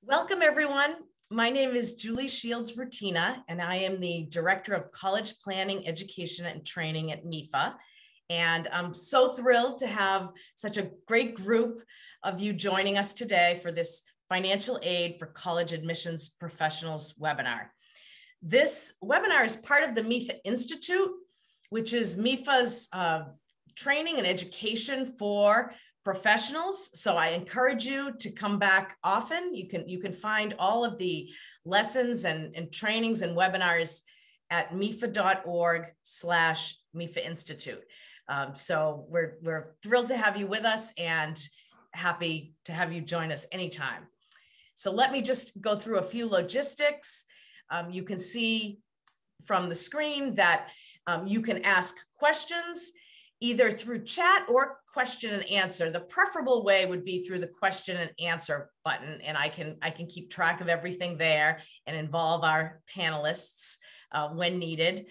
Welcome, everyone. My name is Julie Shields-Rutina, and I am the Director of College Planning, Education, and Training at MEFA. And I'm so thrilled to have such a great group of you joining us today for this Financial Aid for College Admissions Professionals webinar. This webinar is part of the MEFA Institute, which is MEFA's training and education for professionals. So I encourage you to come back often. You can find all of the lessons and trainings and webinars at mefa.org/MEFA Institute. So we're thrilled to have you with us and happy to have you join us anytime. So let me just go through a few logistics. You can see from the screen that you can ask questions either through chat or question and answer. The preferable way would be through the question and answer button, and I can keep track of everything there and involve our panelists when needed.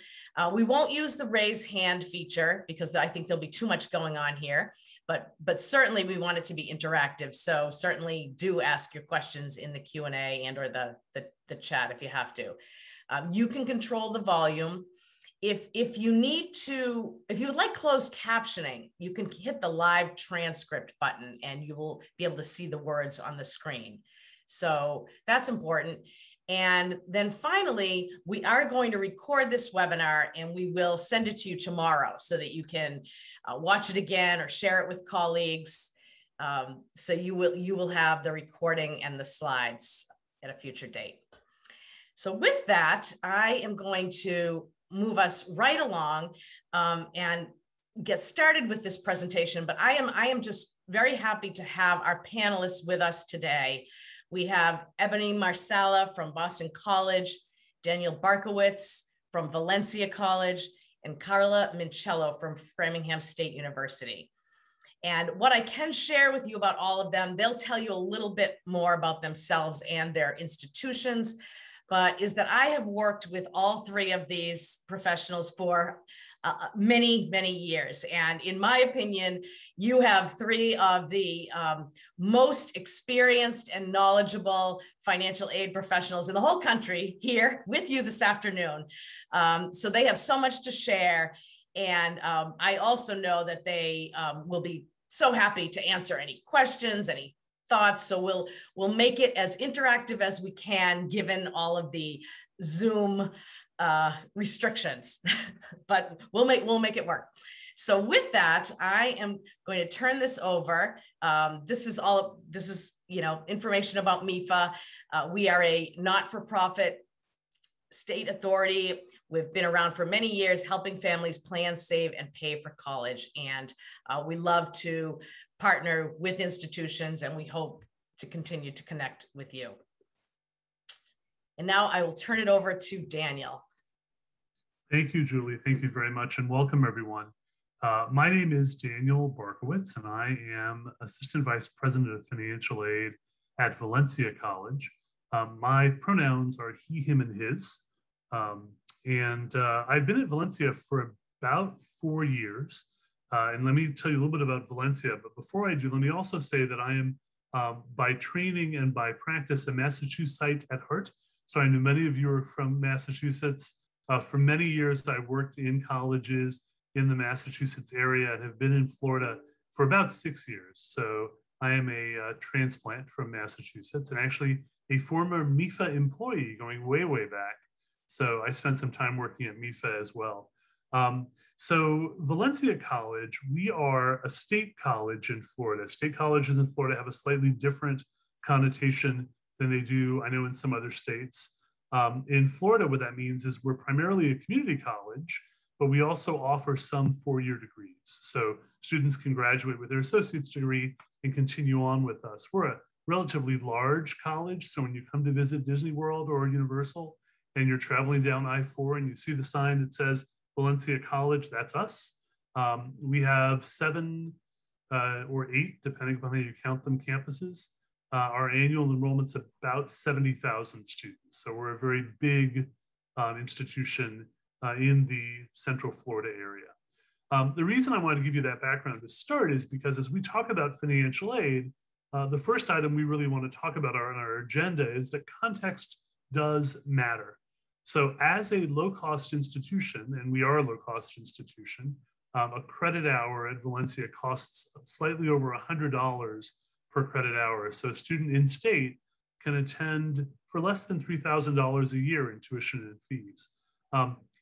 We won't use the raise hand feature because I think there'll be too much going on here, but certainly we want it to be interactive. So certainly do ask your questions in the Q&A and or the chat if you have to. You can control the volume. If you would like closed captioning, you can hit the live transcript button and you will be able to see the words on the screen. So that's important. And then finally, we are going to record this webinar and we will send it to you tomorrow so that you can watch it again or share it with colleagues. So you will have the recording and the slides at a future date. So with that, I am going to move us right along and get started with this presentation. But I am just very happy to have our panelists with us today. We have Ebony Marsala from Boston College, Daniel Barkowitz from Valencia College, and Carla Mincello from Framingham State University. And what I can share with you about all of them, they'll tell you a little bit more about themselves and their institutions, but is that I have worked with all three of these professionals for many, many years. And in my opinion, you have three of the most experienced and knowledgeable financial aid professionals in the whole country here with you this afternoon. So they have so much to share. And I also know that they will be so happy to answer any questions, any thoughts. So we'll make it as interactive as we can, given all of the Zoom restrictions, but we'll make it work. So with that, I am going to turn this over. This is information about MEFA. We are a not-for-profit state authority. We've been around for many years, helping families plan, save, and pay for college. And we love to partner with institutions, and we hope to continue to connect with you. And now I will turn it over to Daniel. Thank you, Julie. Thank you very much, and welcome, everyone. My name is Daniel Barkowitz, and I am Assistant Vice President of Financial Aid at Valencia College. My pronouns are he, him, and his. I've been at Valencia for about 4 years. And let me tell you a little bit about Valencia. But before I do, let me also say that I am, by training and by practice, a Massachusettsite at heart. So I know many of you are from Massachusetts. For many years, I worked in colleges in the Massachusetts area and have been in Florida for about 6 years. So I am a transplant from Massachusetts and actually a former MEFA employee going way, way back. So I spent some time working at MEFA as well. So Valencia College, we are a state college in Florida. State colleges in Florida have a slightly different connotation than they do, I know, in some other states. In Florida, what that means is we're primarily a community college, but we also offer some 4-year degrees. So students can graduate with their associate's degree and continue on with us. We're a relatively large college. So when you come to visit Disney World or Universal and you're traveling down I-4 and you see the sign that says Valencia College, that's us. We have 7 or 8, depending upon how you count them, campuses. Our annual enrollment's about 70,000 students. So we're a very big institution in the Central Florida area. The reason I wanted to give you that background to start is because as we talk about financial aid, the first item we really want to talk about on our agenda is that context does matter. So as a low-cost institution, and we are a low-cost institution, a credit hour at Valencia costs slightly over $100 per credit hour. So a student in state can attend for less than $3,000 a year in tuition and fees.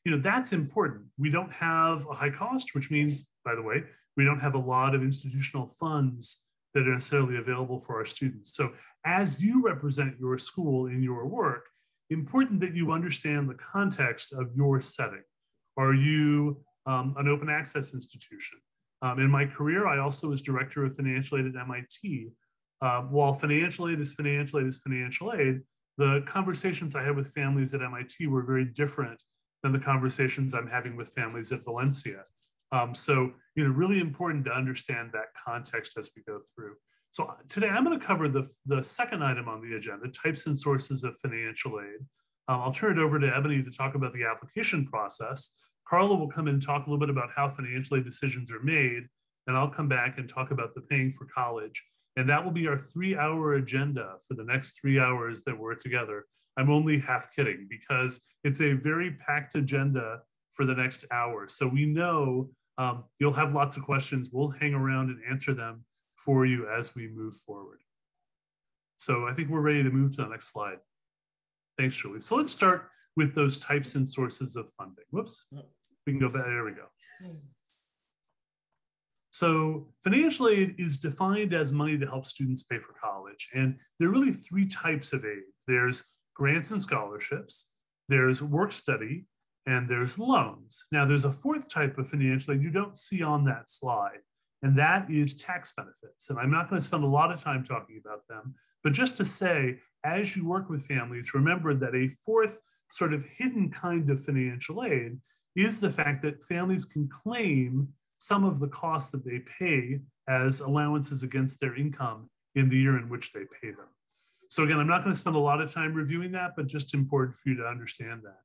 That's important. We don't have a high cost, which means, by the way, we don't have a lot of institutional funds that are necessarily available for our students. So as you represent your school in your work, important that you understand the context of your setting. Are you an open access institution? In my career, I also was director of financial aid at MIT. While financial aid is financial aid is financial aid, the conversations I had with families at MIT were very different than the conversations I'm having with families at Valencia. So, really important to understand that context as we go through. So today I'm going to cover the second item on the agenda, types and sources of financial aid. I'll turn it over to Ebony to talk about the application process. Carla will come in and talk a little bit about how financial aid decisions are made, and I'll come back and talk about the paying for college. And that will be our 3-hour agenda for the next 3 hours that we're together. I'm only half kidding because it's a very packed agenda for the next hour. So we know you'll have lots of questions. We'll hang around and answer them for you as we move forward. So I think we're ready to move to the next slide. Thanks, Julie. So let's start with those types and sources of funding. Whoops, we can go back, there we go. So financial aid is defined as money to help students pay for college. And there are really 3 types of aid. There's grants and scholarships, there's work study, and there's loans. Now there's a 4th type of financial aid you don't see on that slide, and that is tax benefits. And I'm not going to spend a lot of time talking about them, but just to say, as you work with families, remember that a 4th sort of hidden kind of financial aid is the fact that families can claim some of the costs that they pay as allowances against their income in the year in which they pay them. So again, I'm not going to spend a lot of time reviewing that, but just important for you to understand that.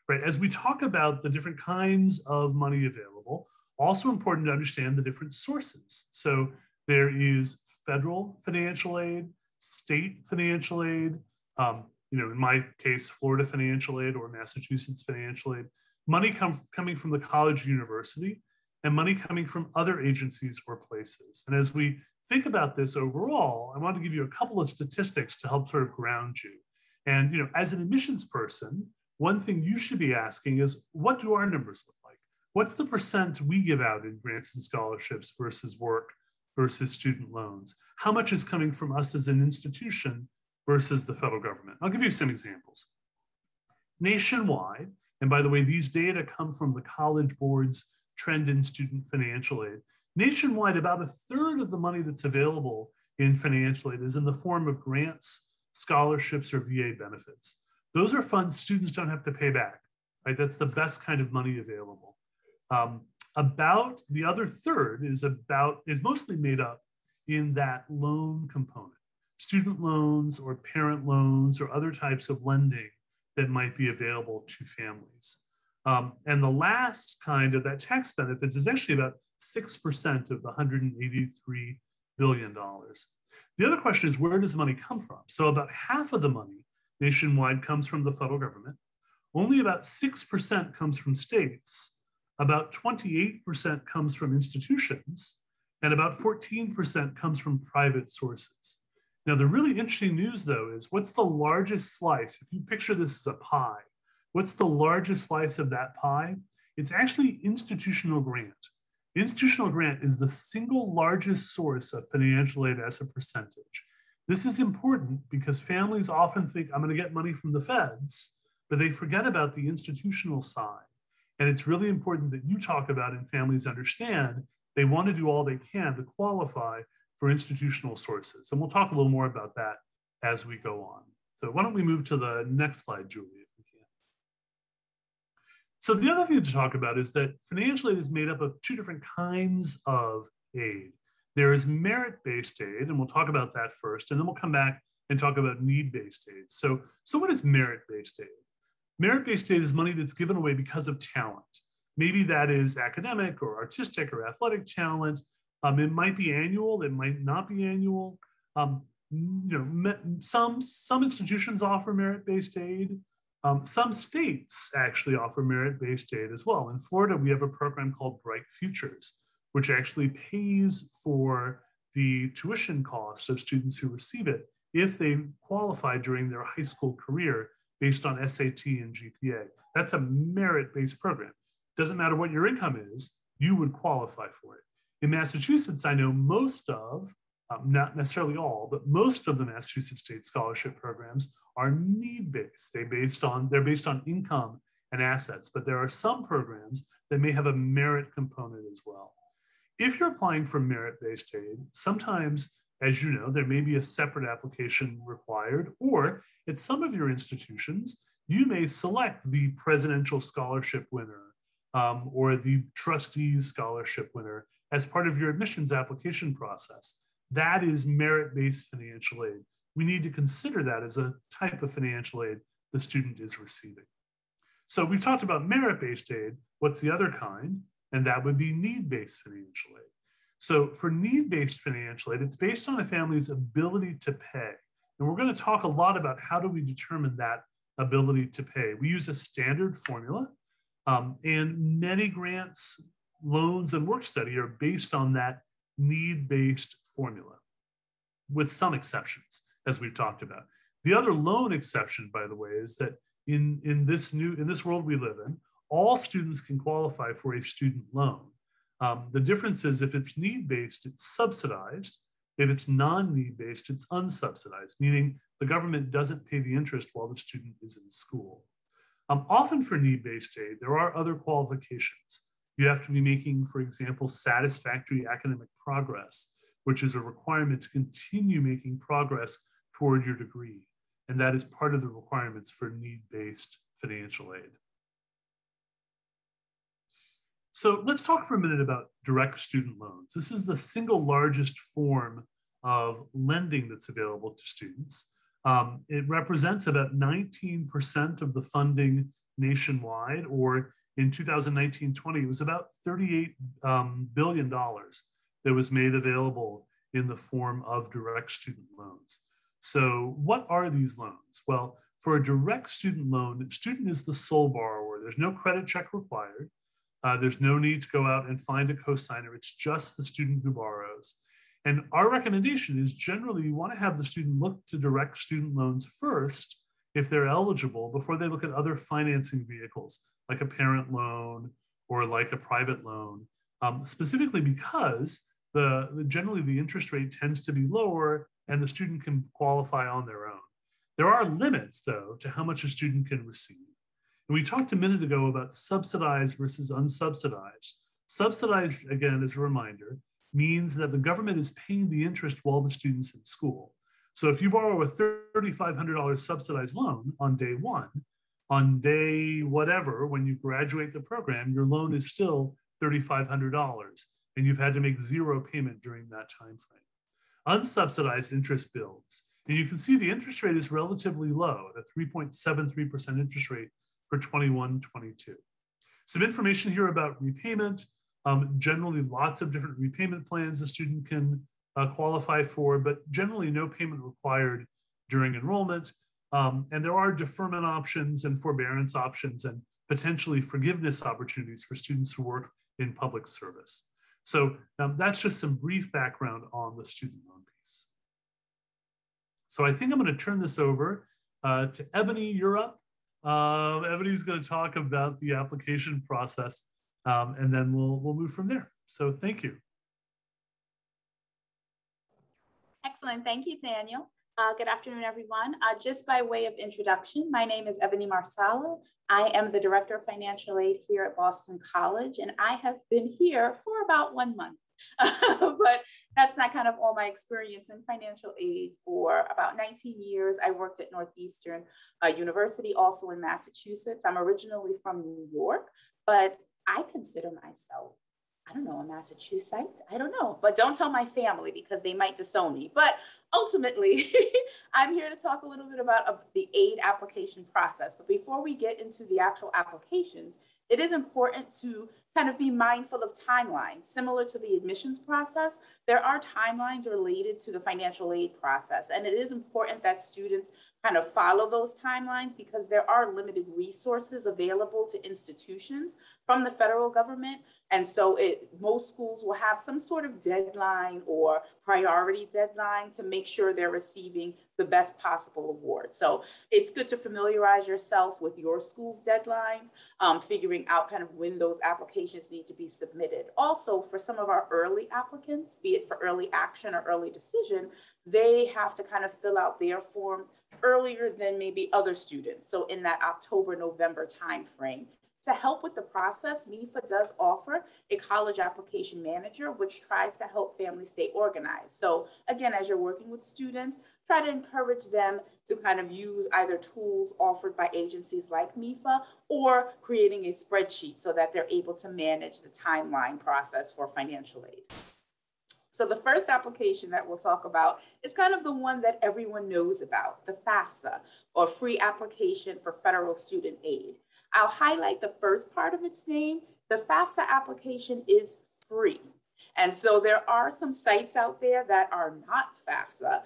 Right, as we talk about the different kinds of money available, also important to understand the different sources. So there is federal financial aid, state financial aid, in my case, Florida financial aid or Massachusetts financial aid, money coming from the college university, and money coming from other agencies or places. And as we think about this overall, I want to give you a couple of statistics to help sort of ground you. And as an admissions person, one thing you should be asking is, what do our numbers look like? What's the percent we give out in grants and scholarships versus work versus student loans? How much is coming from us as an institution versus the federal government? I'll give you some examples. Nationwide, and by the way, these data come from the College Board's Trend in Student Financial Aid. Nationwide, about 1/3 of the money that's available in financial aid is in the form of grants, scholarships, or VA benefits. Those are funds students don't have to pay back, right? That's the best kind of money available. About the other 1/3 is mostly made up in that loan component, student loans or parent loans or other types of lending that might be available to families. And the last kind of that tax benefits is actually about 6% of the $183 billion. The other question is, where does the money come from? So about half of the money nationwide comes from the federal government. Only about 6% comes from states. About 28% comes from institutions, and about 14% comes from private sources. Now, the really interesting news, though, is what's the largest slice? If you picture this as a pie, what's the largest slice of that pie? It's actually institutional grant. Institutional grant is the single largest source of financial aid as a percentage. This is important because families often think, I'm going to get money from the feds, but they forget about the institutional side. And it's really important that you talk about and families understand they want to do all they can to qualify for institutional sources. And we'll talk a little more about that as we go on. So why don't we move to the next slide, Julie, if we can. So the other thing to talk about is that financial aid is made up of 2 different kinds of aid. There is merit-based aid, and we'll talk about that first, and then we'll come back and talk about need-based aid. So what is merit-based aid? Merit-based aid is money that's given away because of talent. Maybe that is academic or artistic or athletic talent. It might be annual, it might not be annual. Some institutions offer merit-based aid. Some states actually offer merit-based aid as well. In Florida, we have a program called Bright Futures, which actually pays for the tuition costs of students who receive it if they qualify during their high school career based on SAT and GPA. That's a merit-based program. Doesn't matter what your income is, you would qualify for it. In Massachusetts, I know most of, not necessarily all, but most of the Massachusetts state scholarship programs are need-based. They're based on income and assets, but there are some programs that may have a merit component as well. If you're applying for merit-based aid, sometimes, as you know, there may be a separate application required, or at some of your institutions, you may select the presidential scholarship winner or the trustees scholarship winner as part of your admissions application process. That is merit-based financial aid. We need to consider that as a type of financial aid the student is receiving. So we've talked about merit-based aid. What's the other kind? And that would be need-based financial aid. So for need-based financial aid, it's based on a family's ability to pay. And we're going to talk a lot about how do we determine that ability to pay. We use a standard formula, and many grants, loans, and work study are based on that need-based formula, with some exceptions, as we've talked about. The other loan exception, by the way, is that in this world we live in, all students can qualify for a student loan. The difference is if it's need-based, it's subsidized. If it's non-need-based, it's unsubsidized, meaning the government doesn't pay the interest while the student is in school. Often for need-based aid, there are other qualifications. You have to be making, for example, satisfactory academic progress, which is a requirement to continue making progress toward your degree. And that is part of the requirements for need-based financial aid. So let's talk for a minute about direct student loans. This is the single largest form of lending that's available to students. It represents about 19% of the funding nationwide, or in 2019-20, it was about $38 billion that was made available in the form of direct student loans. So what are these loans? Well, for a direct student loan, the student is the sole borrower. There's no credit check required. There's no need to go out and find a cosigner. It's just the student who borrows. And our recommendation is generally you want to have the student look to direct student loans first if they're eligible before they look at other financing vehicles like a parent loan or like a private loan, specifically because generally the interest rate tends to be lower and the student can qualify on their own. There are limits, though, to how much a student can receive. And we talked a minute ago about subsidized versus unsubsidized. Subsidized, again, as a reminder, means that the government is paying the interest while the student's in school. So if you borrow a $3,500 subsidized loan on day one, on day whatever, when you graduate the program, your loan is still $3,500, and you've had to make zero payment during that time frame. Unsubsidized interest builds, and you can see the interest rate is relatively low at a 3.73% interest rate for 21-22. Some information here about repayment. Generally, lots of different repayment plans a student can qualify for, but generally no payment required during enrollment. And there are deferment options and forbearance options and potentially forgiveness opportunities for students who work in public service. So that's just some brief background on the student loan piece. So I think I'm going to turn this over to Ebony. You're up. Ebony's going to talk about the application process, and then we'll move from there. So thank you. Excellent. Thank you, Daniel. Good afternoon, everyone. Just by way of introduction, my name is Ebony Marsala. I am the Director of Financial Aid here at Boston College, and I have been here for about 1 month. But that's not kind of all my experience in financial aid. For about 19 years, I worked at Northeastern University, also in Massachusetts. I'm originally from New York, but I consider myself, I don't know, a Massachusetts, I don't know, but don't tell my family because they might disown me. But ultimately, I'm here to talk a little bit about the aid application process. But before we get into the actual applications, it is important to kind of be mindful of timelines. Similar to the admissions process, there are timelines related to the financial aid process. And it is important that students kind of follow those timelines because there are limited resources available to institutions from the federal government. And so most schools will have some sort of deadline or priority deadline to make sure they're receiving the best possible award. So it's good to familiarize yourself with your school's deadlines, figuring out kind of when those applications need to be submitted. Also, for some of our early applicants, be it for early action or early decision, they have to kind of fill out their forms earlier than maybe other students. So in that October, November timeframe. To help with the process, MEFA does offer a college application manager, which tries to help families stay organized. So again, as you're working with students, try to encourage them to kind of use either tools offered by agencies like MEFA or creating a spreadsheet so that they're able to manage the timeline process for financial aid. So the first application that we'll talk about is kind of the one that everyone knows about, the FAFSA, or Free Application for Federal Student Aid. I'll highlight the first part of its name. The FAFSA application is free. And so there are some sites out there that are not FAFSA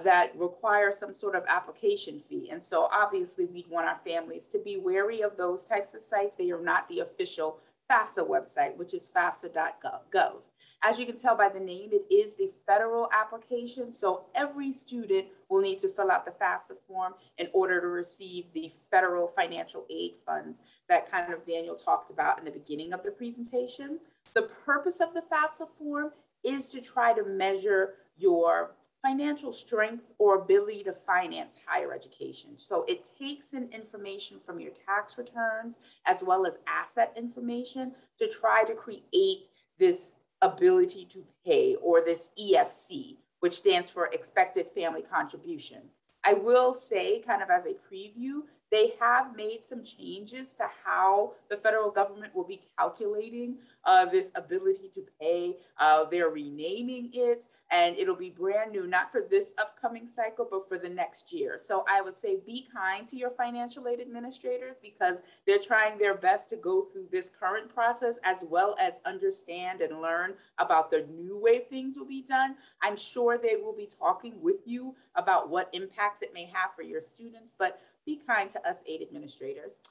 that require some sort of application fee. And so obviously we'd want our families to be wary of those types of sites. They are not the official FAFSA website, which is fafsa.gov. As you can tell by the name, it is the federal application. So every student will need to fill out the FAFSA form in order to receive the federal financial aid funds that kind of Daniel talked about in the beginning of the presentation. The purpose of the FAFSA form is to try to measure your financial strength or ability to finance higher education. So it takes in information from your tax returns as well as asset information to try to create this ability to pay, or this EFC, which stands for expected family contribution. I will say, kind of as a preview, they have made some changes to how the federal government will be calculating this ability to pay. They're renaming it, and it'll be brand new, not for this upcoming cycle, but for the next year. So I would say be kind to your financial aid administrators because they're trying their best to go through this current process as well as understand and learn about the new way things will be done. I'm sure they will be talking with you about what impacts it may have for your students, but be kind to us aid administrators.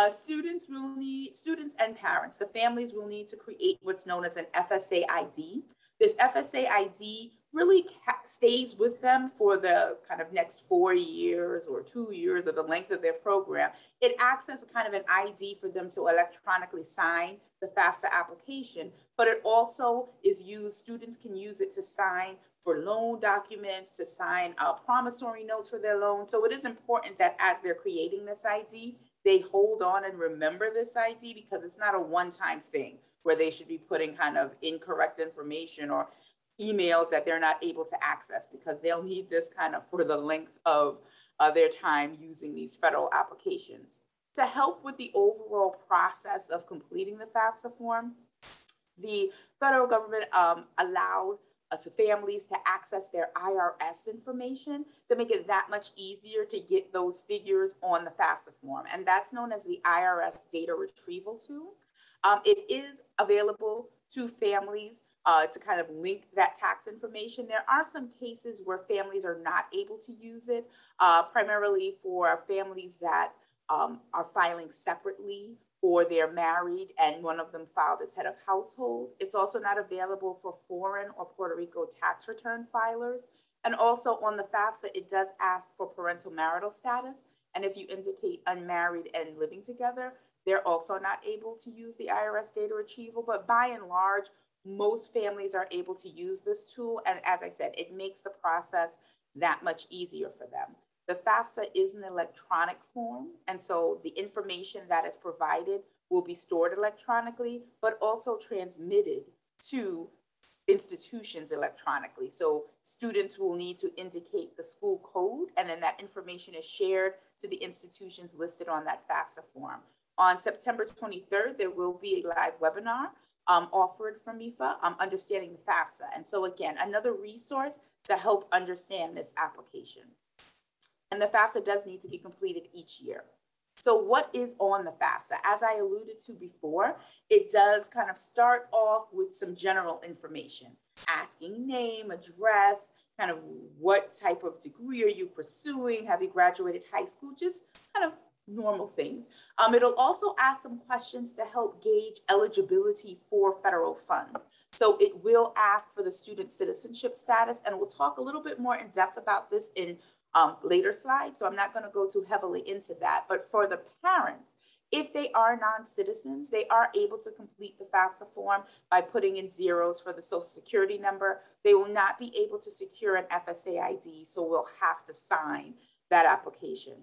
Students and parents, the families will need to create what's known as an FSA ID. This FSA ID really stays with them for the kind of next 4 years or 2 years or the length of their program. It acts as a kind of an ID for them to electronically sign the FAFSA application, but it also is used, students can use it to sign for loan documents, to sign promissory notes for their loan. So it is important that as they're creating this ID, they hold on and remember this ID because it's not a one-time thing where they should be putting kind of incorrect information or emails that they're not able to access, because they'll need this kind of for the length of their time using these federal applications. To help with the overall process of completing the FAFSA form, the federal government allowed families to access their IRS information to make it that much easier to get those figures on the FAFSA form. And that's known as the IRS data retrieval tool. It is available to families to kind of link that tax information. There are some cases where families are not able to use it, primarily for families that are filing separately, or they're married and one of them filed as head of household. It's also not available for foreign or Puerto Rico tax return filers. And also on the FAFSA, it does ask for parental marital status. And if you indicate unmarried and living together, they're also not able to use the IRS data retrieval. But by and large, most families are able to use this tool. And as I said, it makes the process that much easier for them. The FAFSA is an electronic form, and so the information that is provided will be stored electronically, but also transmitted to institutions electronically. So students will need to indicate the school code, and then that information is shared to the institutions listed on that FAFSA form. On September 23rd, there will be a live webinar offered from MEFA, Understanding the FAFSA. And so again, another resource to help understand this application. And the FAFSA does need to be completed each year. So what is on the FAFSA? As I alluded to before, it does kind of start off with some general information, asking name, address, kind of what type of degree are you pursuing? Have you graduated high school? Just kind of normal things. It'll also ask some questions to help gauge eligibility for federal funds. So it will ask for the student citizenship status, and we'll talk a little bit more in depth about this in later slides. So I'm not going to go too heavily into that, but for the parents, if they are non-citizens, they are able to complete the FAFSA form by putting in zeros for the Social Security number. They will not be able to secure an FSA ID, so we'll have to sign that application.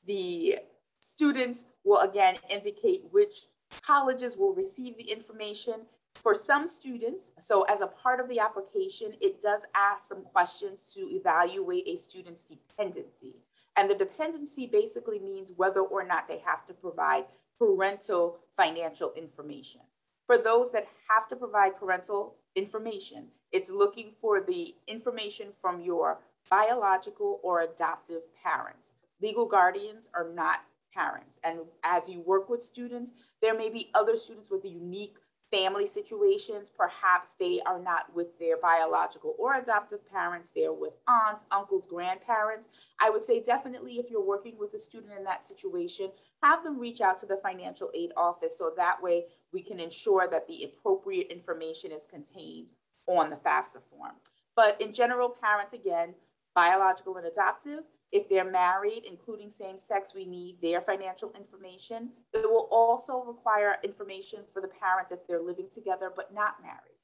The students will again indicate which colleges will receive the information. For some students, so as a part of the application, it does ask some questions to evaluate a student's dependency. And the dependency basically means whether or not they have to provide parental financial information. For those that have to provide parental information, it's looking for the information from your biological or adoptive parents. Legal guardians are not parents. And as you work with students, there may be other students with unique family situations. Perhaps they are not with their biological or adoptive parents. They're with aunts, uncles, grandparents. I would say definitely if you're working with a student in that situation, have them reach out to the financial aid office so that way we can ensure that the appropriate information is contained on the FAFSA form. But in general, parents, again, biological and adoptive. If they're married, including same-sex, we need their financial information. It will also require information for the parents if they're living together but not married.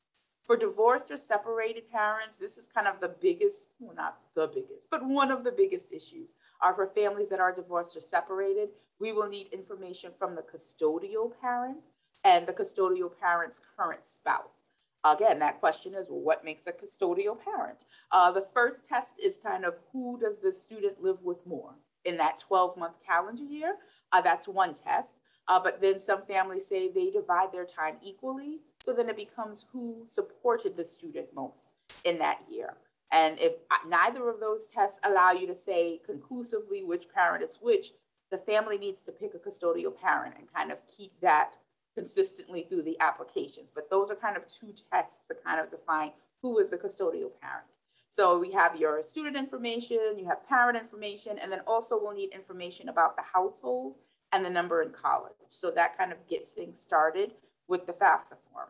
For divorced or separated parents, this is kind of the biggest, well, not the biggest, but one of the biggest issues are for families that are divorced or separated. We will need information from the custodial parent and the custodial parent's current spouse. Again, that question is, well, what makes a custodial parent? The first test is kind of who does the student live with more in that 12-month calendar year? That's one test. But then some families say they divide their time equally. So then it becomes who supported the student most in that year. And if neither of those tests allow you to say conclusively which parent is which, the family needs to pick a custodial parent and kind of keep that consistently through the applications. But those are kind of two tests to kind of define who is the custodial parent. So we have your student information, you have parent information, and then also we'll need information about the household and the number in college. So that kind of gets things started with the FAFSA form.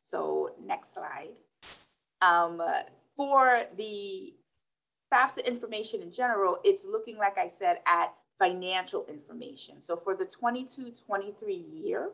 So next slide. For the FAFSA information in general, it's looking, like I said, at financial information. So for the 22-23 year,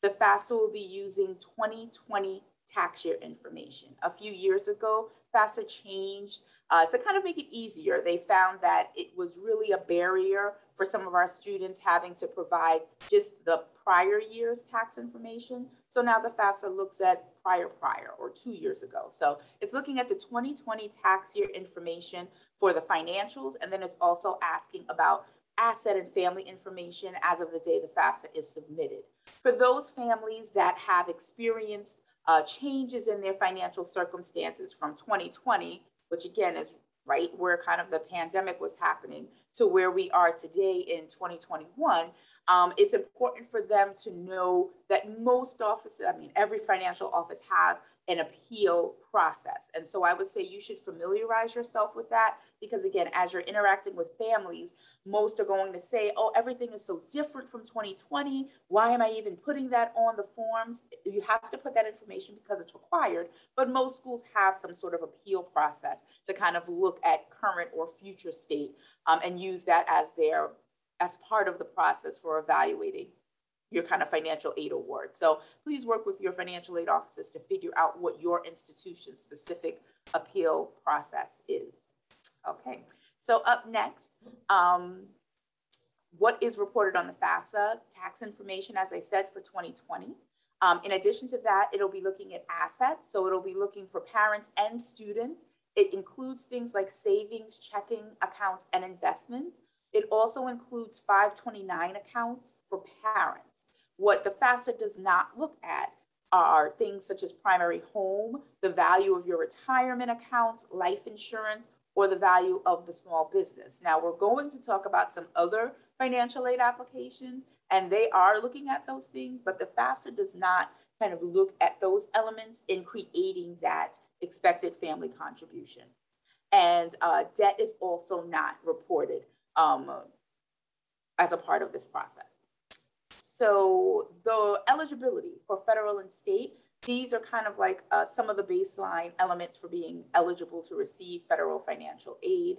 the FAFSA will be using 2020 tax year information. A few years ago, FAFSA changed to kind of make it easier. They found that it was really a barrier for some of our students having to provide just the prior year's tax information. So now the FAFSA looks at prior or 2 years ago. So it's looking at the 2020 tax year information for the financials, and then it's also asking about asset and family information as of the day the FAFSA is submitted. For those families that have experienced changes in their financial circumstances from 2020, which again is right where kind of the pandemic was happening, to where we are today in 2021, it's important for them to know that most offices, I mean, every financial office has an appeal process. And so I would say you should familiarize yourself with that because, again, as you're interacting with families, most are going to say, oh, everything is so different from 2020. Why am I even putting that on the forms? You have to put that information because it's required, but most schools have some sort of appeal process to kind of look at current or future state and use that as part of the process for evaluating your kind of financial aid award. So please work with your financial aid offices to figure out what your institution's specific appeal process is. Okay, so up next, what is reported on the FAFSA? Tax information, as I said, for 2020. In addition to that, it'll be looking at assets. So it'll be looking for parents and students. It includes things like savings, checking accounts, and investments. It also includes 529 accounts for parents. What the FAFSA does not look at are things such as primary home, the value of your retirement accounts, life insurance, or the value of the small business. Now, we're going to talk about some other financial aid applications, and they are looking at those things, but the FAFSA does not kind of look at those elements in creating that expected family contribution. And debt is also not reported as a part of this process. So the eligibility for federal and state, these are kind of like some of the baseline elements for being eligible to receive federal financial aid.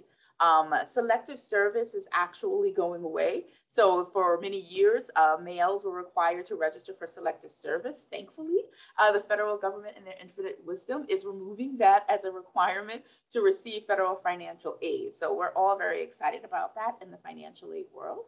Selective service is actually going away. So for many years, males were required to register for selective service. Thankfully, the federal government in their infinite wisdom is removing that as a requirement to receive federal financial aid. So we're all very excited about that in the financial aid world.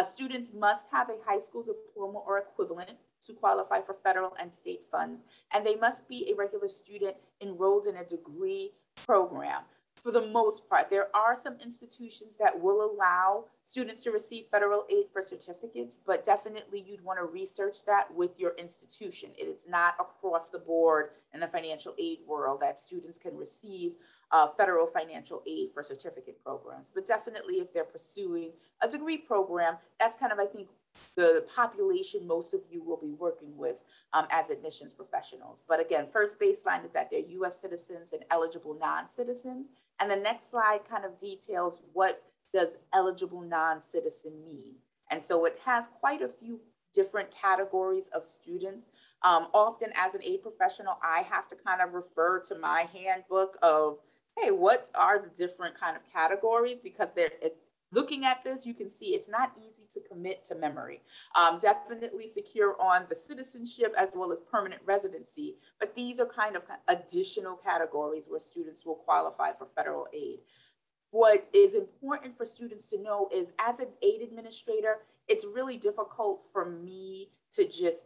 Students must have a high school diploma or equivalent to qualify for federal and state funds, and they must be a regular student enrolled in a degree program. For the most part, there are some institutions that will allow students to receive federal aid for certificates, but definitely you'd want to research that with your institution. It is not across the board in the financial aid world that students can receive federal financial aid for certificate programs. But definitely if they're pursuing a degree program, that's kind of, I think, the population most of you will be working with as admissions professionals. But again, first baseline is that they're US citizens and eligible non-citizens. And the next slide kind of details what does eligible non-citizen mean. And so it has quite a few different categories of students. Often as an aid professional, I have to kind of refer to my handbook of, hey, what are the different kind of categories? Because they're looking at this, you can see it's not easy to commit to memory. Definitely secure on the citizenship as well as permanent residency, but these are kind of additional categories where students will qualify for federal aid. What is important for students to know is, as an aid administrator, it's really difficult for me to just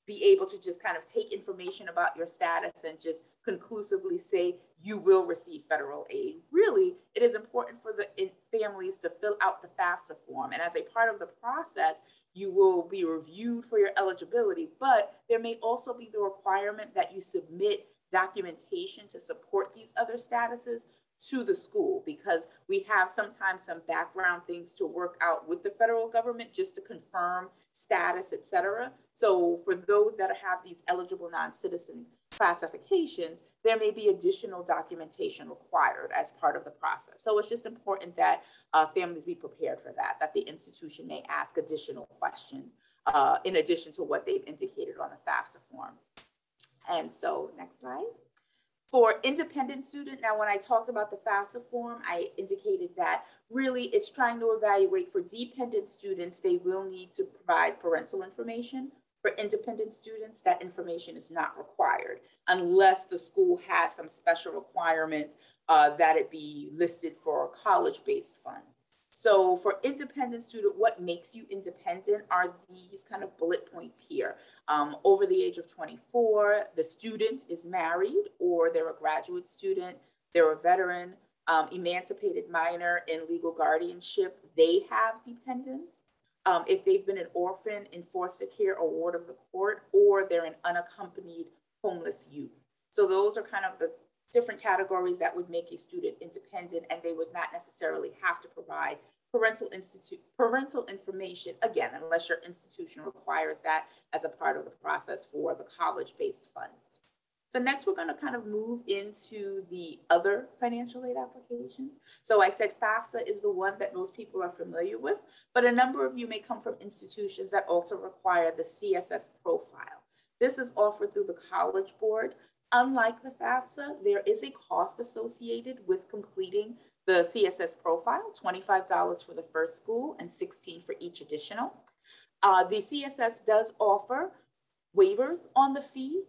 be able to just kind of take information about your status and just conclusively say you will receive federal aid. Really, it is important for the families to fill out the FAFSA form. And as a part of the process, you will be reviewed for your eligibility, but there may also be the requirement that you submit documentation to support these other statuses to the school, because we have sometimes some background things to work out with the federal government just to confirm status, et cetera. So for those that have these eligible non-citizen classifications, there may be additional documentation required as part of the process. So it's just important that families be prepared for that, that the institution may ask additional questions in addition to what they've indicated on the FAFSA form. And so next slide. For independent student, now when I talked about the FAFSA form, I indicated that really it's trying to evaluate for dependent students, they will need to provide parental information. For independent students, that information is not required unless the school has some special requirement that it be listed for college-based funds. So for independent student, what makes you independent are these kind of bullet points here. Over the age of 24, the student is married or they're a graduate student, they're a veteran, emancipated minor in legal guardianship, they have dependents. If they've been an orphan in foster care or ward of the court, or they're an unaccompanied homeless youth. So those are kind of the different categories that would make a student independent, and they would not necessarily have to provide parental information, again, unless your institution requires that as a part of the process for the college-based funds. So next, we're going to kind of move into the other financial aid applications. So I said FAFSA is the one that most people are familiar with, but a number of you may come from institutions that also require the CSS Profile. This is offered through the College Board. Unlike the FAFSA, there is a cost associated with completing the CSS Profile, $25 for the first school and $16 for each additional. The CSS does offer waivers on the fee.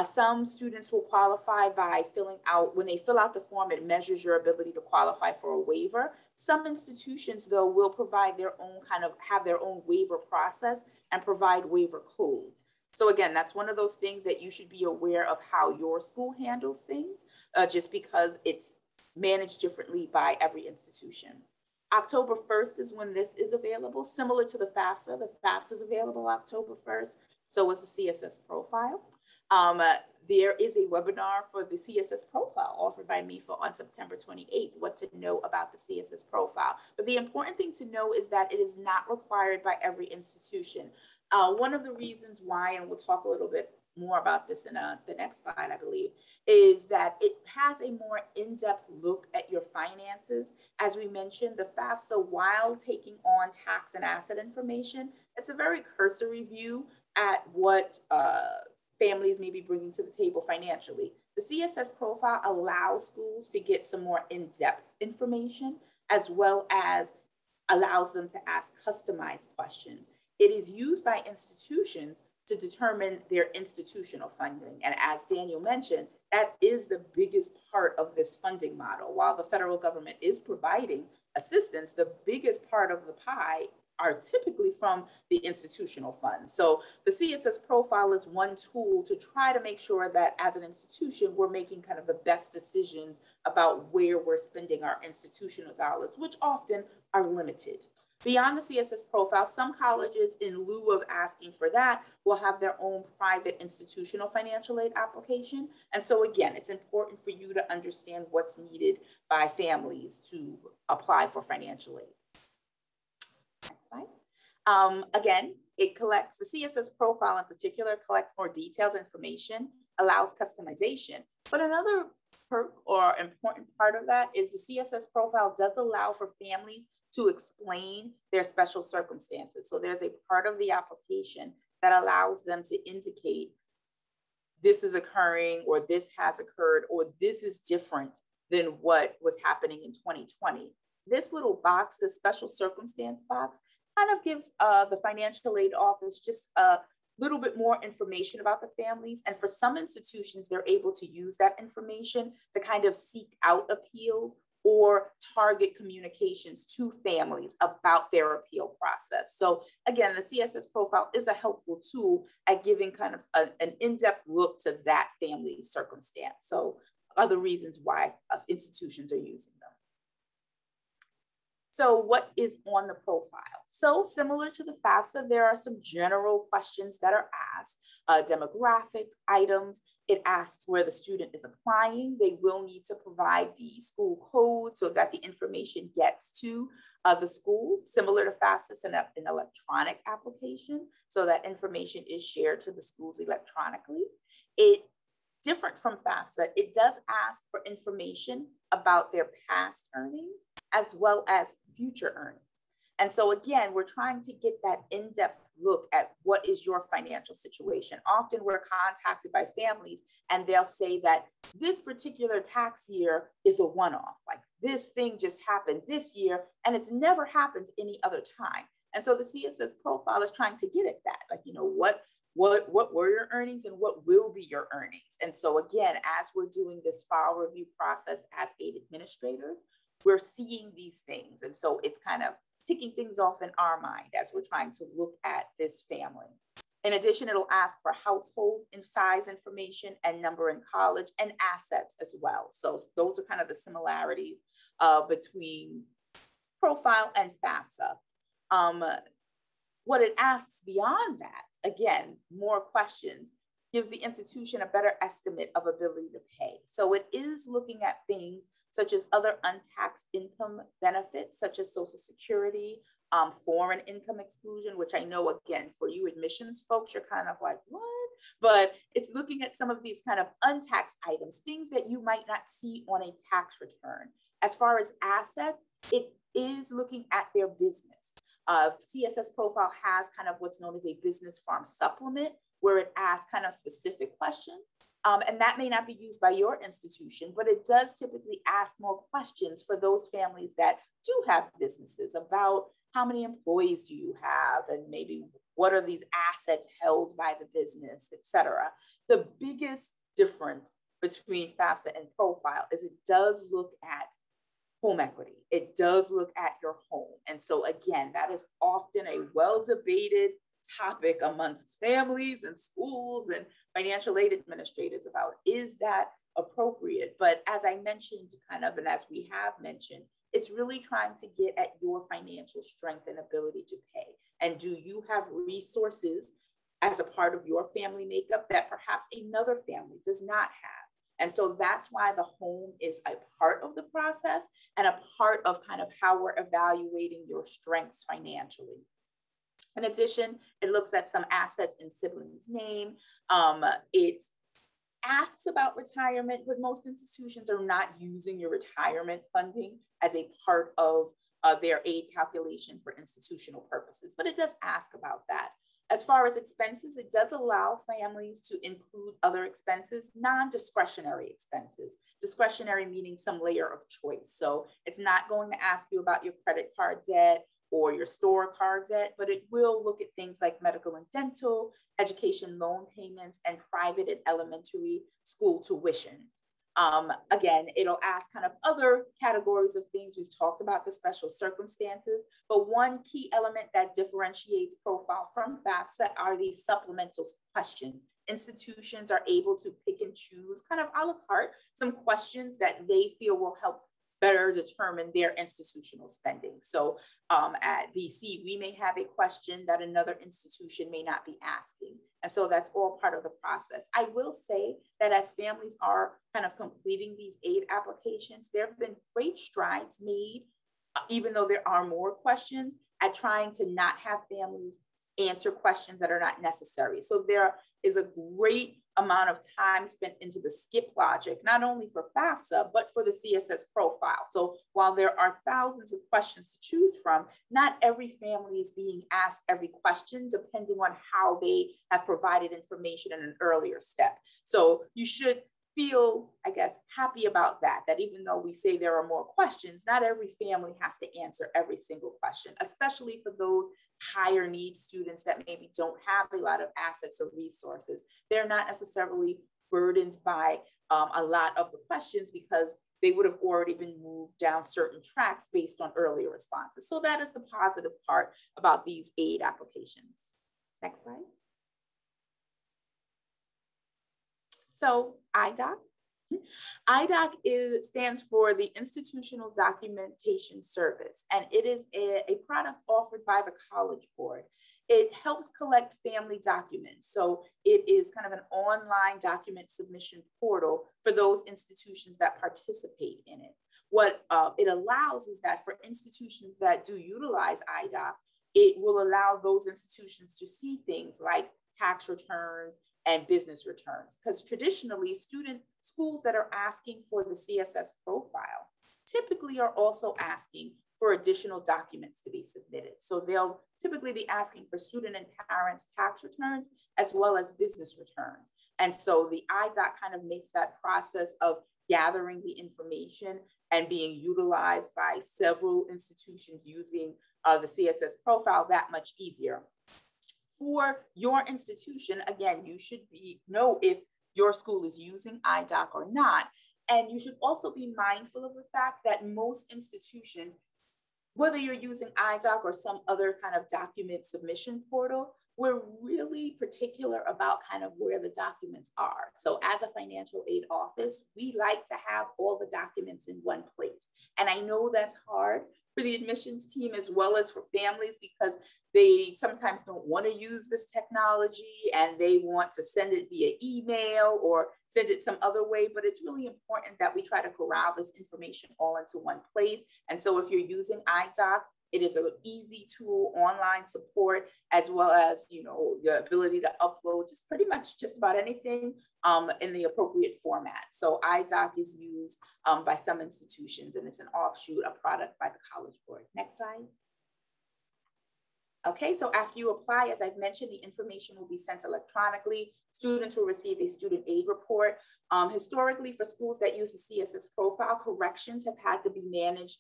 Some students will qualify by filling out, when they fill out the form, it measures your ability to qualify for a waiver. Some institutions, though, will provide their own have their own waiver process and provide waiver codes. So again, that's one of those things that you should be aware of how your school handles things, just because it's managed differently by every institution. October 1st is when this is available, similar to the FAFSA. The FAFSA is available October 1st, so is the CSS Profile. There is a webinar for the CSS Profile offered by MEFA on September 28th, what to know about the CSS Profile. But the important thing to know is that it is not required by every institution. One of the reasons why, and we'll talk a little bit more about this in the next slide, I believe, is that it has a more in-depth look at your finances. As we mentioned, the FAFSA, while taking on tax and asset information, it's a very cursory view at what families may be bringing to the table financially. The CSS Profile allows schools to get some more in-depth information, as well as allows them to ask customized questions. It is used by institutions to determine their institutional funding. And as Daniel mentioned, that is the biggest part of this funding model. While the federal government is providing assistance, the biggest part of the pie are typically from the institutional funds. So the CSS Profile is one tool to try to make sure that as an institution, we're making kind of the best decisions about where we're spending our institutional dollars, which often are limited. Beyond the CSS Profile, some colleges, in lieu of asking for that, will have their own private institutional financial aid application. And so again, it's important for you to understand what's needed by families to apply for financial aid. Next slide. Again, it collects, the CSS Profile in particular collects more detailed information, allows customization. But another perk or important part of that is the CSS Profile does allow for families to explain their special circumstances. So there's a part of the application that allows them to indicate this is occurring, or this has occurred, or this is different than what was happening in 2020. This little box, this special circumstance box, kind of gives the financial aid office just a little bit more information about the families. And for some institutions, they're able to use that information to kind of seek out appeals or target communications to families about their appeal process. So again, the CSS Profile is a helpful tool at giving kind of an in-depth look to that family circumstance. So other reasons why us institutions are using them. So what is on the profile? So similar to the FAFSA, there are some general questions that are asked, demographic items. It asks where the student is applying. They will need to provide the school code so that the information gets to the schools. Similar to FAFSA, it's an electronic application, so that information is shared to the schools electronically. Different from FAFSA, it does ask for information about their past earnings as well as future earnings. And so again, we're trying to get that in-depth look at what is your financial situation. Often we're contacted by families and they'll say that this particular tax year is a one-off, like this thing just happened this year and it's never happened any other time. And so the CSS Profile is trying to get at that, like, you know, what were your earnings and what will be your earnings? And so again, as we're doing this file review process as aid administrators, we're seeing these things. And so it's kind of ticking things off in our mind as we're trying to look at this family. In addition, it'll ask for household and size information and number in college and assets as well. So those are kind of the similarities between Profile and FAFSA. What it asks beyond that, again, more questions, gives the institution a better estimate of ability to pay. So it is looking at things such as other untaxed income benefits, such as Social Security, foreign income exclusion, which I know, again, for you admissions folks, you're kind of like, what? But it's looking at some of these kind of untaxed items, things that you might not see on a tax return. As far as assets, it is looking at their business. CSS Profile has kind of what's known as a business farm supplement, where it asks kind of specific questions. And that may not be used by your institution, but it does typically ask more questions for those families that do have businesses about how many employees do you have, and maybe what are these assets held by the business, et cetera. The biggest difference between FAFSA and Profile is it does look at home equity. It does look at your home. And so again, that is often a well-debated topic amongst families and schools and financial aid administrators about, is that appropriate? But as I mentioned kind of, and as we have mentioned, it's really trying to get at your financial strength and ability to pay. And do you have resources as a part of your family makeup that perhaps another family does not have. And so that's why the home is a part of the process and a part of kind of how we're evaluating your strengths financially. In addition, it looks at some assets in siblings' name. It asks about retirement, but most institutions are not using your retirement funding as a part of their aid calculation for institutional purposes, but it does ask about that. As far as expenses, it does allow families to include other expenses, non-discretionary expenses. Discretionary meaning some layer of choice. So it's not going to ask you about your credit card debt or your store card debt, but it will look at things like medical and dental, education loan payments, and private and elementary school tuition. Again, it'll ask kind of other categories of things. We've talked about the special circumstances, but one key element that differentiates profile from FAFSA are these supplemental questions. Institutions are able to pick and choose kind of a la carte some questions that they feel will help better determine their institutional spending. So at BC, we may have a question that another institution may not be asking. And so that's all part of the process. I will say that as families are kind of completing these aid applications, there have been great strides made, even though there are more questions, at trying to not have families answer questions that are not necessary. So there is a great amount of time spent into the skip logic, not only for FAFSA, but for the CSS profile. So while there are thousands of questions to choose from, not every family is being asked every question, depending on how they have provided information in an earlier step. So you should feel, I guess, happy about that, that even though we say there are more questions, not every family has to answer every single question, especially for those higher needs students that maybe don't have a lot of assets or resources. They're not necessarily burdened by a lot of the questions because they would have already been moved down certain tracks based on earlier responses. So that is the positive part about these aid applications. Next slide. So IDOC. IDOC stands for the Institutional Documentation Service, and it is a product offered by the College Board. It helps collect family documents. So it is kind of an online document submission portal for those institutions that participate in it. What it allows is that for institutions that do utilize IDOC, it will allow those institutions to see things like tax returns and business returns, because traditionally schools that are asking for the CSS profile typically are also asking for additional documents to be submitted. So they'll typically be asking for student and parents' tax returns as well as business returns. And so the IDOC kind of makes that process of gathering the information and being utilized by several institutions using the CSS profile that much easier. For your institution, again, you should know if your school is using IDOC or not. And you should also be mindful of the fact that most institutions, whether you're using IDOC or some other kind of document submission portal, we're really particular about kind of where the documents are. So as a financial aid office, we like to have all the documents in one place. And I know that's hard for the admissions team as well as for families because they sometimes don't want to use this technology and they want to send it via email or send it some other way, but it's really important that we try to corral this information all into one place. And so if you're using IDOC, it is an easy tool, online support, as well as, you know, the ability to upload just pretty much just about anything in the appropriate format. So IDOC is used by some institutions and it's an offshoot, a product by the College Board. Next slide. Okay, so after you apply, as I've mentioned, the information will be sent electronically. Students will receive a student aid report. Historically, for schools that use the CSS profile, corrections have had to be managed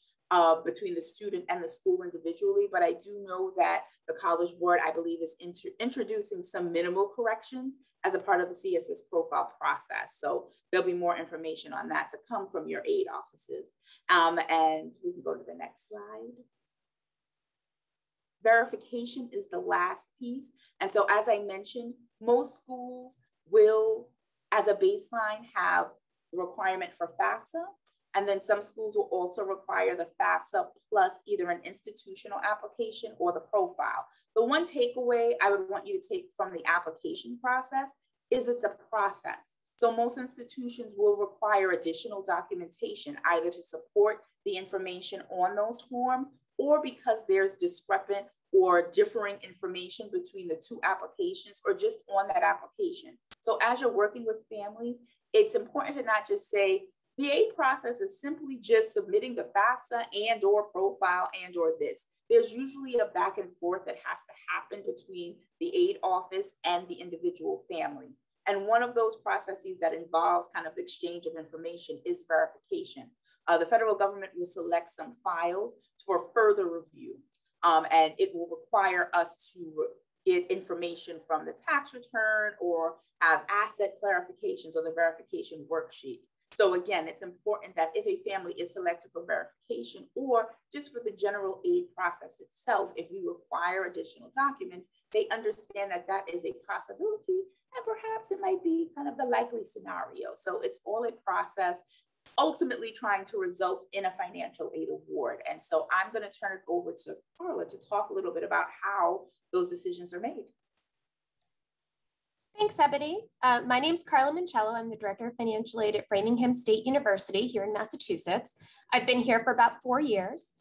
between the student and the school individually, but I do know that the College Board, I believe, is introducing some minimal corrections as a part of the CSS profile process. So there'll be more information on that to come from your aid offices. And we can go to the next slide. Verification is the last piece. And so as I mentioned, most schools will, as a baseline, have the requirement for FAFSA. And then some schools will also require the FAFSA plus either an institutional application or the profile. The one takeaway I would want you to take from the application process is it's a process. So most institutions will require additional documentation, either to support the information on those forms or because there's discrepant or differing information between the two applications or just on that application. So as you're working with families, it's important to not just say, the aid process is simply just submitting the FAFSA and or profile and or this. There's usually a back and forth that has to happen between the aid office and the individual families. And one of those processes that involves kind of exchange of information is verification. The federal government will select some files for further review. And it will require us to get information from the tax return or have asset clarifications or the verification worksheet. So again, it's important that if a family is selected for verification or just for the general aid process itself, if we require additional documents, they understand that that is a possibility and perhaps it might be kind of the likely scenario. So it's all a process, ultimately trying to result in a financial aid award. And so I'm going to turn it over to Carla to talk a little bit about how those decisions are made. Thanks, Ebony. My name is Carla Mancello. I'm the Director of Financial Aid at Framingham State University here in Massachusetts. I've been here for about 4 years.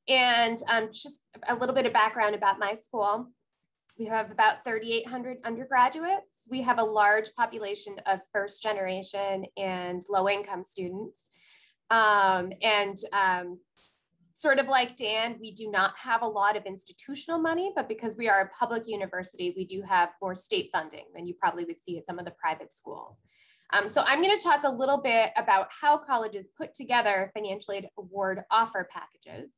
And just a little bit of background about my school. We have about 3,800 undergraduates. We have a large population of first generation and low income students. Sort of like Dan, we do not have a lot of institutional money, but because we are a public university, we do have more state funding than you probably would see at some of the private schools. So I'm going to talk a little bit about how colleges put together financial aid award offer packages.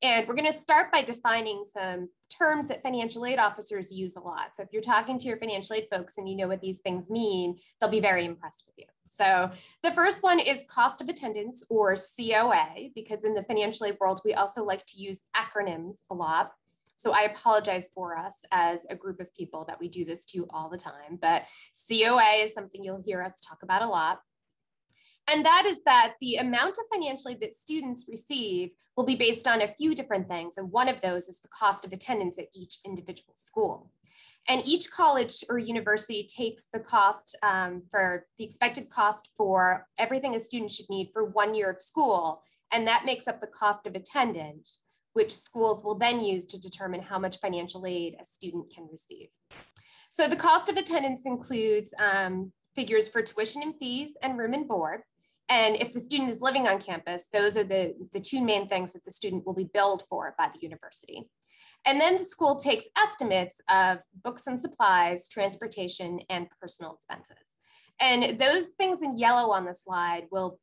And we're going to start by defining some terms that financial aid officers use a lot. So if you're talking to your financial aid folks and you know what these things mean, they'll be very impressed with you. So the first one is cost of attendance, or COA, because in the financial aid world, we also like to use acronyms a lot. So I apologize for us as a group of people that we do this to all the time, but COA is something you'll hear us talk about a lot. And that is that the amount of financial aid that students receive will be based on a few different things. And one of those is the cost of attendance at each individual school. And each college or university takes the cost for the expected cost for everything a student should need for 1 year of school. And that makes up the cost of attendance, which schools will then use to determine how much financial aid a student can receive. So the cost of attendance includes figures for tuition and fees and room and board. And if the student is living on campus, those are the two main things that the student will be billed for by the university. And then the school takes estimates of books and supplies, transportation, and personal expenses. And those things in yellow on the slide will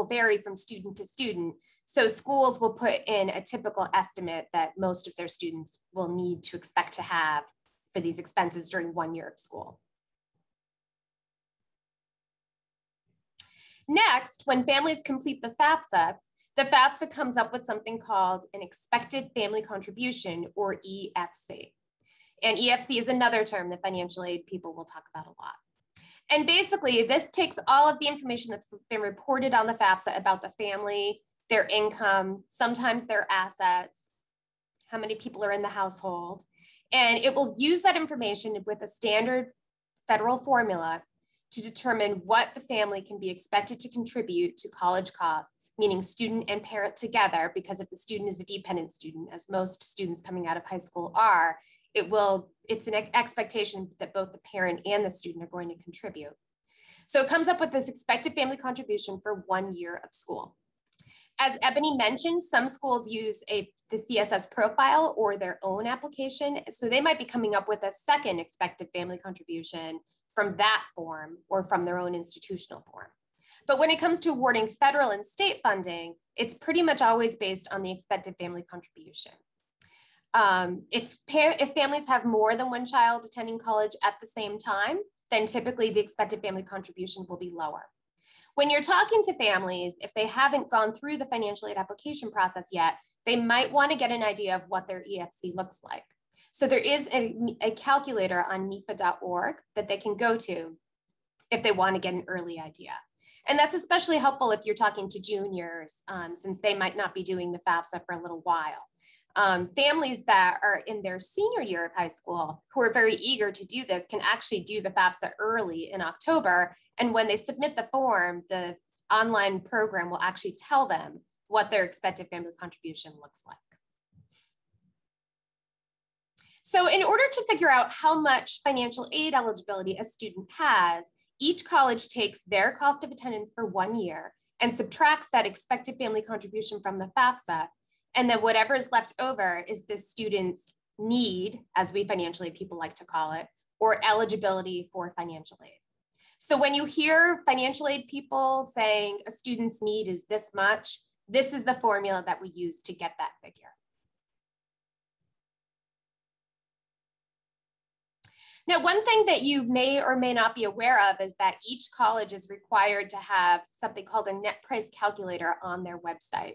vary from student to student. So schools will put in a typical estimate that most of their students will need to expect to have for these expenses during 1 year of school. Next, when families complete the FAFSA comes up with something called an expected family contribution, or EFC. And EFC is another term that financial aid people will talk about a lot. And basically, this takes all of the information that's been reported on the FAFSA about the family, their income, sometimes their assets, how many people are in the household. And it will use that information with a standard federal formula to determine what the family can be expected to contribute to college costs, meaning student and parent together, because if the student is a dependent student, as most students coming out of high school are, it's an expectation that both the parent and the student are going to contribute. So it comes up with this expected family contribution for 1 year of school. As Ebony mentioned, some schools use the CSS Profile or their own application. So they might be coming up with a second expected family contribution from that form or from their own institutional form. But when it comes to awarding federal and state funding, it's pretty much always based on the expected family contribution. If families have more than one child attending college at the same time, then typically the expected family contribution will be lower. When you're talking to families, if they haven't gone through the financial aid application process yet, they might want to get an idea of what their EFC looks like. So there is a calculator on MEFA.org that they can go to if they want to get an early idea. And that's especially helpful if you're talking to juniors, since they might not be doing the FAFSA for a little while. Families that are in their senior year of high school who are very eager to do this can actually do the FAFSA early in October. And when they submit the form, the online program will actually tell them what their expected family contribution looks like. So in order to figure out how much financial aid eligibility a student has, each college takes their cost of attendance for 1 year and subtracts that expected family contribution from the FAFSA. And then whatever is left over is the student's need, as we financial aid people like to call it, or eligibility for financial aid. So when you hear financial aid people saying a student's need is this much, this is the formula that we use to get that figure. Now, one thing that you may or may not be aware of is that each college is required to have something called a net price calculator on their website.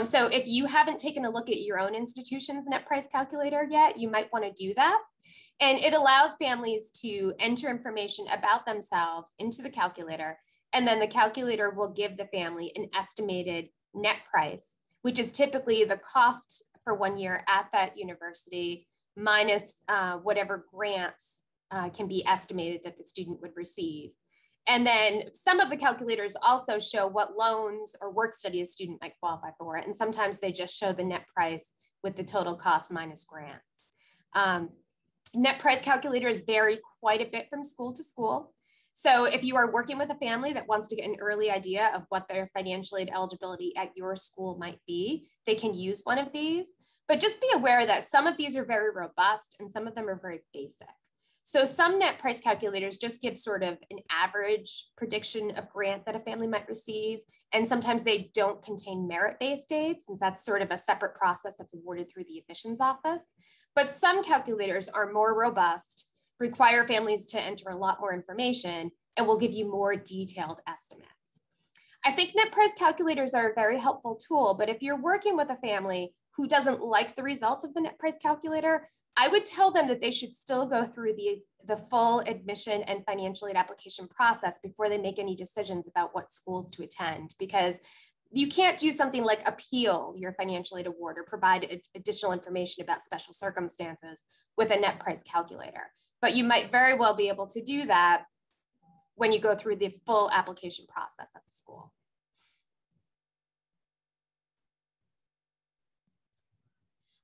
So if you haven't taken a look at your own institution's net price calculator yet, you might want to do that. And it allows families to enter information about themselves into the calculator, and then the calculator will give the family an estimated net price, which is typically the cost for 1 year at that university minus whatever grants can be estimated that the student would receive. And then some of the calculators also show what loans or work study a student might qualify for. And sometimes they just show the net price with the total cost minus grants. Net price calculators vary quite a bit from school to school. So if you are working with a family that wants to get an early idea of what their financial aid eligibility at your school might be, they can use one of these. But just be aware that some of these are very robust and some of them are very basic. So some net price calculators just give sort of an average prediction of grant that a family might receive. And sometimes they don't contain merit-based aid, since that's sort of a separate process that's awarded through the admissions office. But some calculators are more robust, require families to enter a lot more information, and will give you more detailed estimates. I think net price calculators are a very helpful tool, but if you're working with a family who doesn't like the results of the net price calculator, I would tell them that they should still go through the full admission and financial aid application process before they make any decisions about what schools to attend, because you can't do something like appeal your financial aid award or provide additional information about special circumstances with a net price calculator. But you might very well be able to do that when you go through the full application process at the school.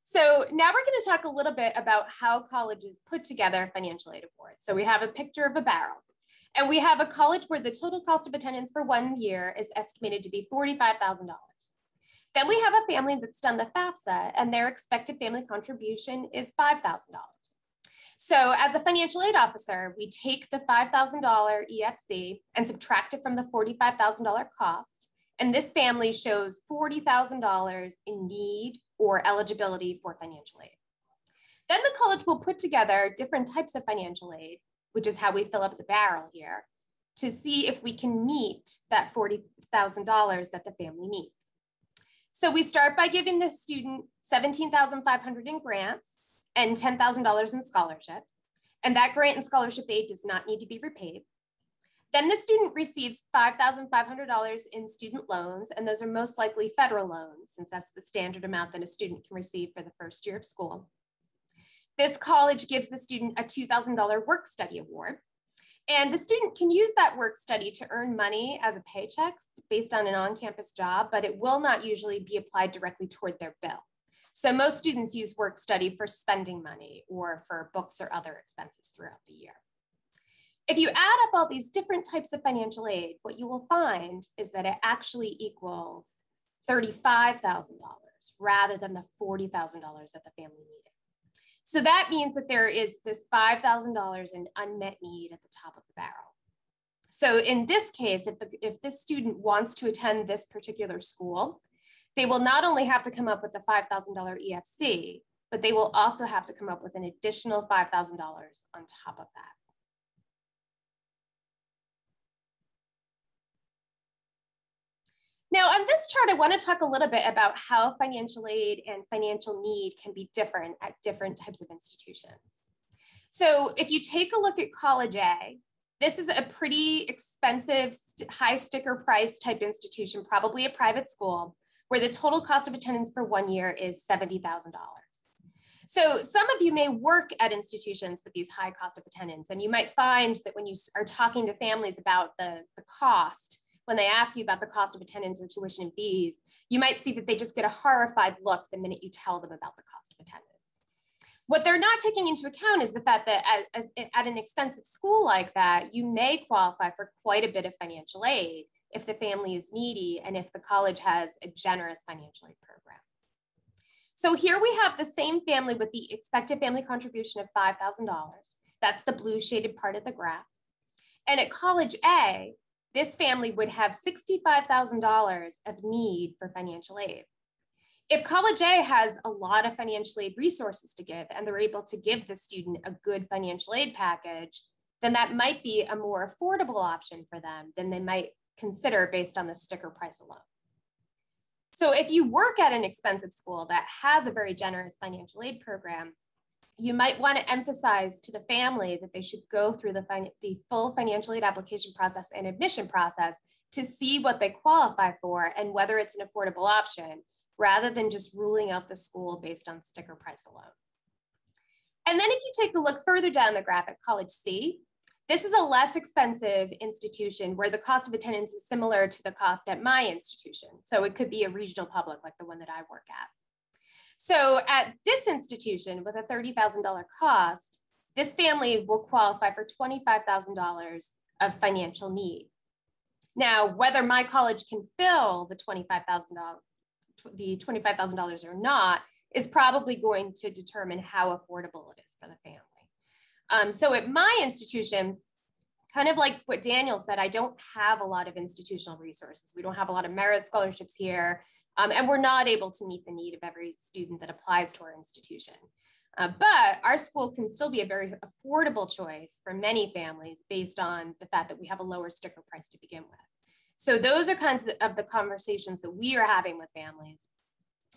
So now we're going to talk a little bit about how colleges put together financial aid awards. So we have a picture of a barrel, and we have a college where the total cost of attendance for 1 year is estimated to be $45,000. Then we have a family that's done the FAFSA, and their expected family contribution is $5,000. So as a financial aid officer, we take the $5,000 EFC and subtract it from the $45,000 cost. And this family shows $40,000 in need or eligibility for financial aid. Then the college will put together different types of financial aid, which is how we fill up the barrel here, to see if we can meet that $40,000 that the family needs. So we start by giving the student $17,500 in grants and $10,000 in scholarships. And that grant and scholarship aid does not need to be repaid. Then the student receives $5,500 in student loans, and those are most likely federal loans, since that's the standard amount that a student can receive for the first year of school. This college gives the student a $2,000 work study award, and the student can use that work study to earn money as a paycheck based on an on-campus job, but it will not usually be applied directly toward their bill. So most students use work study for spending money or for books or other expenses throughout the year. If you add up all these different types of financial aid, what you will find is that it actually equals $35,000 rather than the $40,000 that the family needed. So that means that there is this $5,000 in unmet need at the top of the barrel. So in this case, if this student wants to attend this particular school, they will not only have to come up with the $5,000 EFC, but they will also have to come up with an additional $5,000 on top of that. Now, on this chart, I want to talk a little bit about how financial aid and financial need can be different at different types of institutions. So if you take a look at College A, This is a pretty expensive, high sticker price type institution, probably a private school, where the total cost of attendance for 1 year is $70,000. So some of you may work at institutions with these high cost of attendance, and you might find that when you are talking to families about the cost, when they ask you about the cost of attendance or tuition and fees, you might see that they just get a horrified look the minute you tell them about the cost of attendance. What they're not taking into account is the fact that at an expensive school like that, you may qualify for quite a bit of financial aid if the family is needy and if the college has a generous financial aid program. So here we have the same family with the expected family contribution of $5,000. That's the blue shaded part of the graph. And at College A, this family would have $65,000 of need for financial aid. If College A has a lot of financial aid resources to give and they're able to give the student a good financial aid package, then that might be a more affordable option for them than they might consider based on the sticker price alone. So if you work at an expensive school that has a very generous financial aid program, you might want to emphasize to the family that they should go through the full financial aid application process and admission process to see what they qualify for and whether it's an affordable option, rather than just ruling out the school based on sticker price alone. And then if you take a look further down the graph at College C, this is a less expensive institution where the cost of attendance is similar to the cost at my institution. So it could be a regional public like the one that I work at. So at this institution with a $30,000 cost, this family will qualify for $25,000 of financial need. Now, whether my college can fill the $25,000 or not is probably going to determine how affordable it is for the family. So at my institution, kind of like what Daniel said, I don't have a lot of institutional resources. We don't have a lot of merit scholarships here, and we're not able to meet the need of every student that applies to our institution. But our school can still be a very affordable choice for many families based on the fact that we have a lower sticker price to begin with. So those are kinds of the conversations that we are having with families.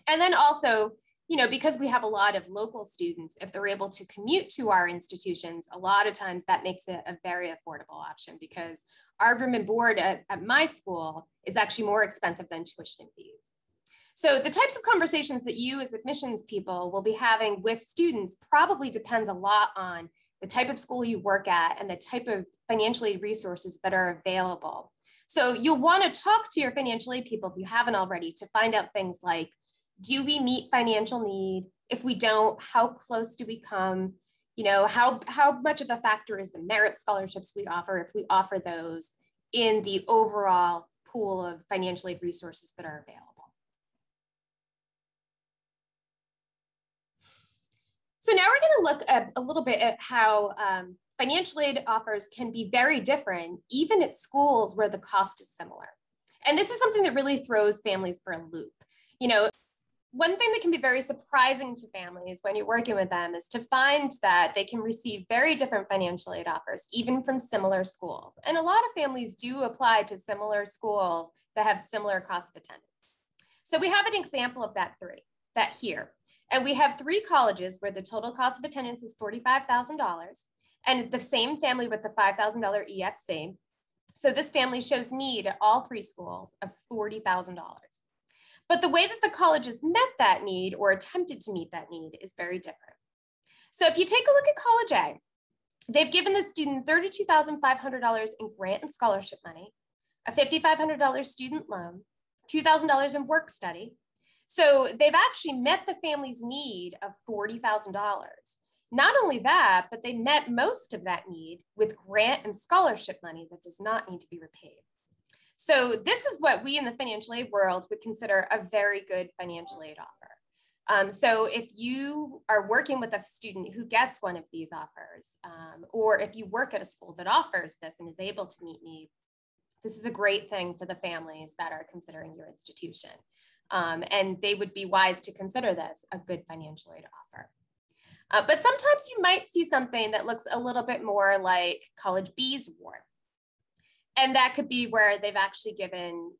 And then also, you know, because we have a lot of local students, if they're able to commute to our institutions, a lot of times that makes it a very affordable option because our room and board at my school is actually more expensive than tuition and fees. So the types of conversations that you as admissions people will be having with students probably depends a lot on the type of school you work at and the type of financial aid resources that are available. So you'll want to talk to your financial aid people if you haven't already to find out things like, do we meet financial need? If we don't, how close do we come? You know, how much of a factor is the merit scholarships we offer if we offer those in the overall pool of financial aid resources that are available? So now we're going to look at a little bit at how financial aid offers can be very different, even at schools where the cost is similar. And this is something that really throws families for a loop. You know, one thing that can be very surprising to families when you're working with them is to find that they can receive very different financial aid offers, even from similar schools. And a lot of families do apply to similar schools that have similar costs of attendance. So we have an example of that here. And we have 3 colleges where the total cost of attendance is $45,000 and the same family with the $5,000 EFC. So this family shows need at all 3 schools of $40,000. But the way that the colleges met that need or attempted to meet that need is very different. So if you take a look at College A, they've given the student $32,500 in grant and scholarship money, a $5,500 student loan, $2,000 in work study. So they've actually met the family's need of $40,000. Not only that, but they met most of that need with grant and scholarship money that does not need to be repaid. So this is what we in the financial aid world would consider a very good financial aid offer. So if you are working with a student who gets one of these offers, or if you work at a school that offers this and is able to meet need, this is a great thing for the families that are considering your institution. And they would be wise to consider this a good financial aid offer. But sometimes you might see something that looks a little bit more like College B's award. And that could be where they've actually given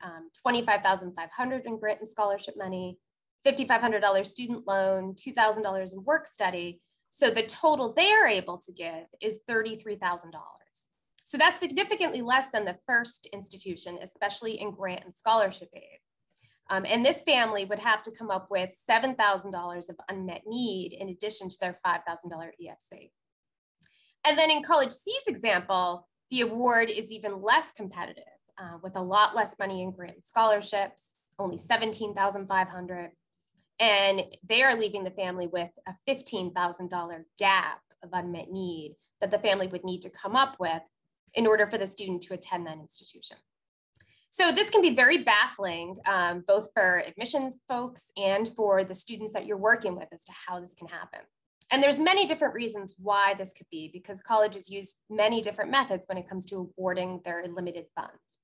$25,500 in grant and scholarship money, $5,500 student loan, $2,000 in work study. So the total they're able to give is $33,000. So that's significantly less than the first institution, especially in grant and scholarship aid. And this family would have to come up with $7,000 of unmet need in addition to their $5,000 EFC. And then in College C's example, the award is even less competitive with a lot less money in grant and scholarships, only $17,500. And they are leaving the family with a $15,000 gap of unmet need that the family would need to come up with in order for the student to attend that institution. So this can be very baffling, both for admissions folks and for the students that you're working with as to how this can happen. And there's many different reasons why this could be, because colleges use many different methods when it comes to awarding their limited funds.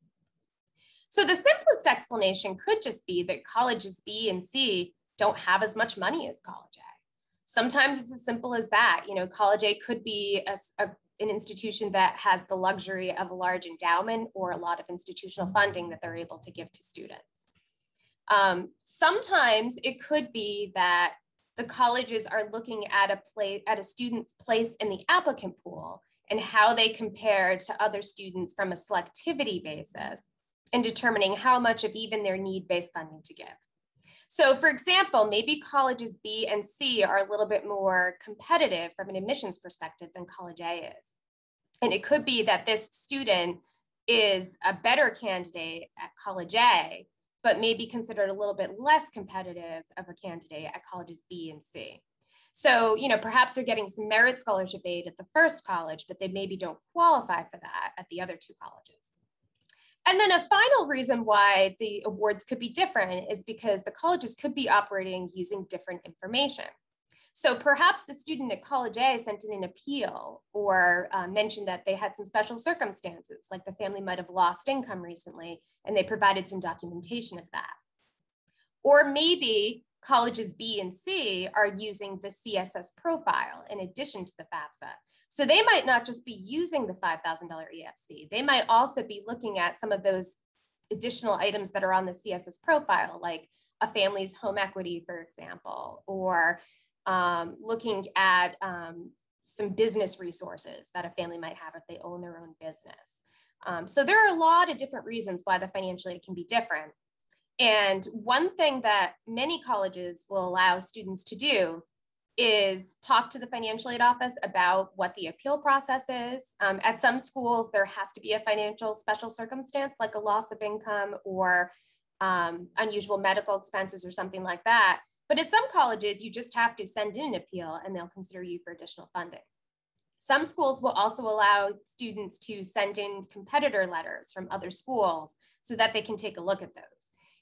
So the simplest explanation could just be that colleges B and C don't have as much money as College A. Sometimes it's as simple as that. You know, College A could be an institution that has the luxury of a large endowment or a lot of institutional funding that they're able to give to students. Sometimes it could be that the colleges are looking at a student's place in the applicant pool and how they compare to other students from a selectivity basis and determining how much of even their need-based funding to give. So for example, maybe colleges B and C are a little bit more competitive from an admissions perspective than College A is. And it could be that this student is a better candidate at College A, but maybe considered a little bit less competitive of a candidate at colleges B and C. So, you know, perhaps they're getting some merit scholarship aid at the first college, but they maybe don't qualify for that at the other two colleges. And then a final reason why the awards could be different is because the colleges could be operating using different information. So perhaps the student at College A sent in an appeal or mentioned that they had some special circumstances, like the family might have lost income recently and they provided some documentation of that. Or maybe colleges B and C are using the CSS profile in addition to the FAFSA. So they might not just be using the $5,000 EFC. They might also be looking at some of those additional items that are on the CSS profile, like a family's home equity, for example, or looking at some business resources that a family might have if they own their own business. So there are a lot of different reasons why the financial aid can be different. And one thing that many colleges will allow students to do is talk to the financial aid office about what the appeal process is. At some schools, there has to be a financial special circumstance, like a loss of income or unusual medical expenses or something like that. But at some colleges, you just have to send in an appeal and they'll consider you for additional funding. Some schools will also allow students to send in competitor letters from other schools so that they can take a look at those.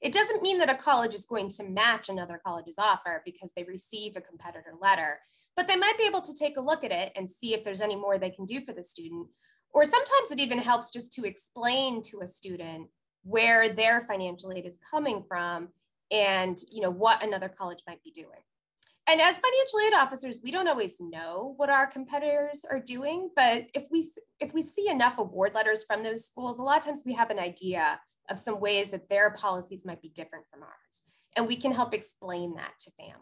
It doesn't mean that a college is going to match another college's offer because they receive a competitor letter, but they might be able to take a look at it and see if there's any more they can do for the student. Or sometimes it even helps just to explain to a student where their financial aid is coming from and what another college might be doing. And as financial aid officers, we don't always know what our competitors are doing, but if we see enough award letters from those schools, a lot of times we have an idea of some ways that their policies might be different from ours. And we can help explain that to families.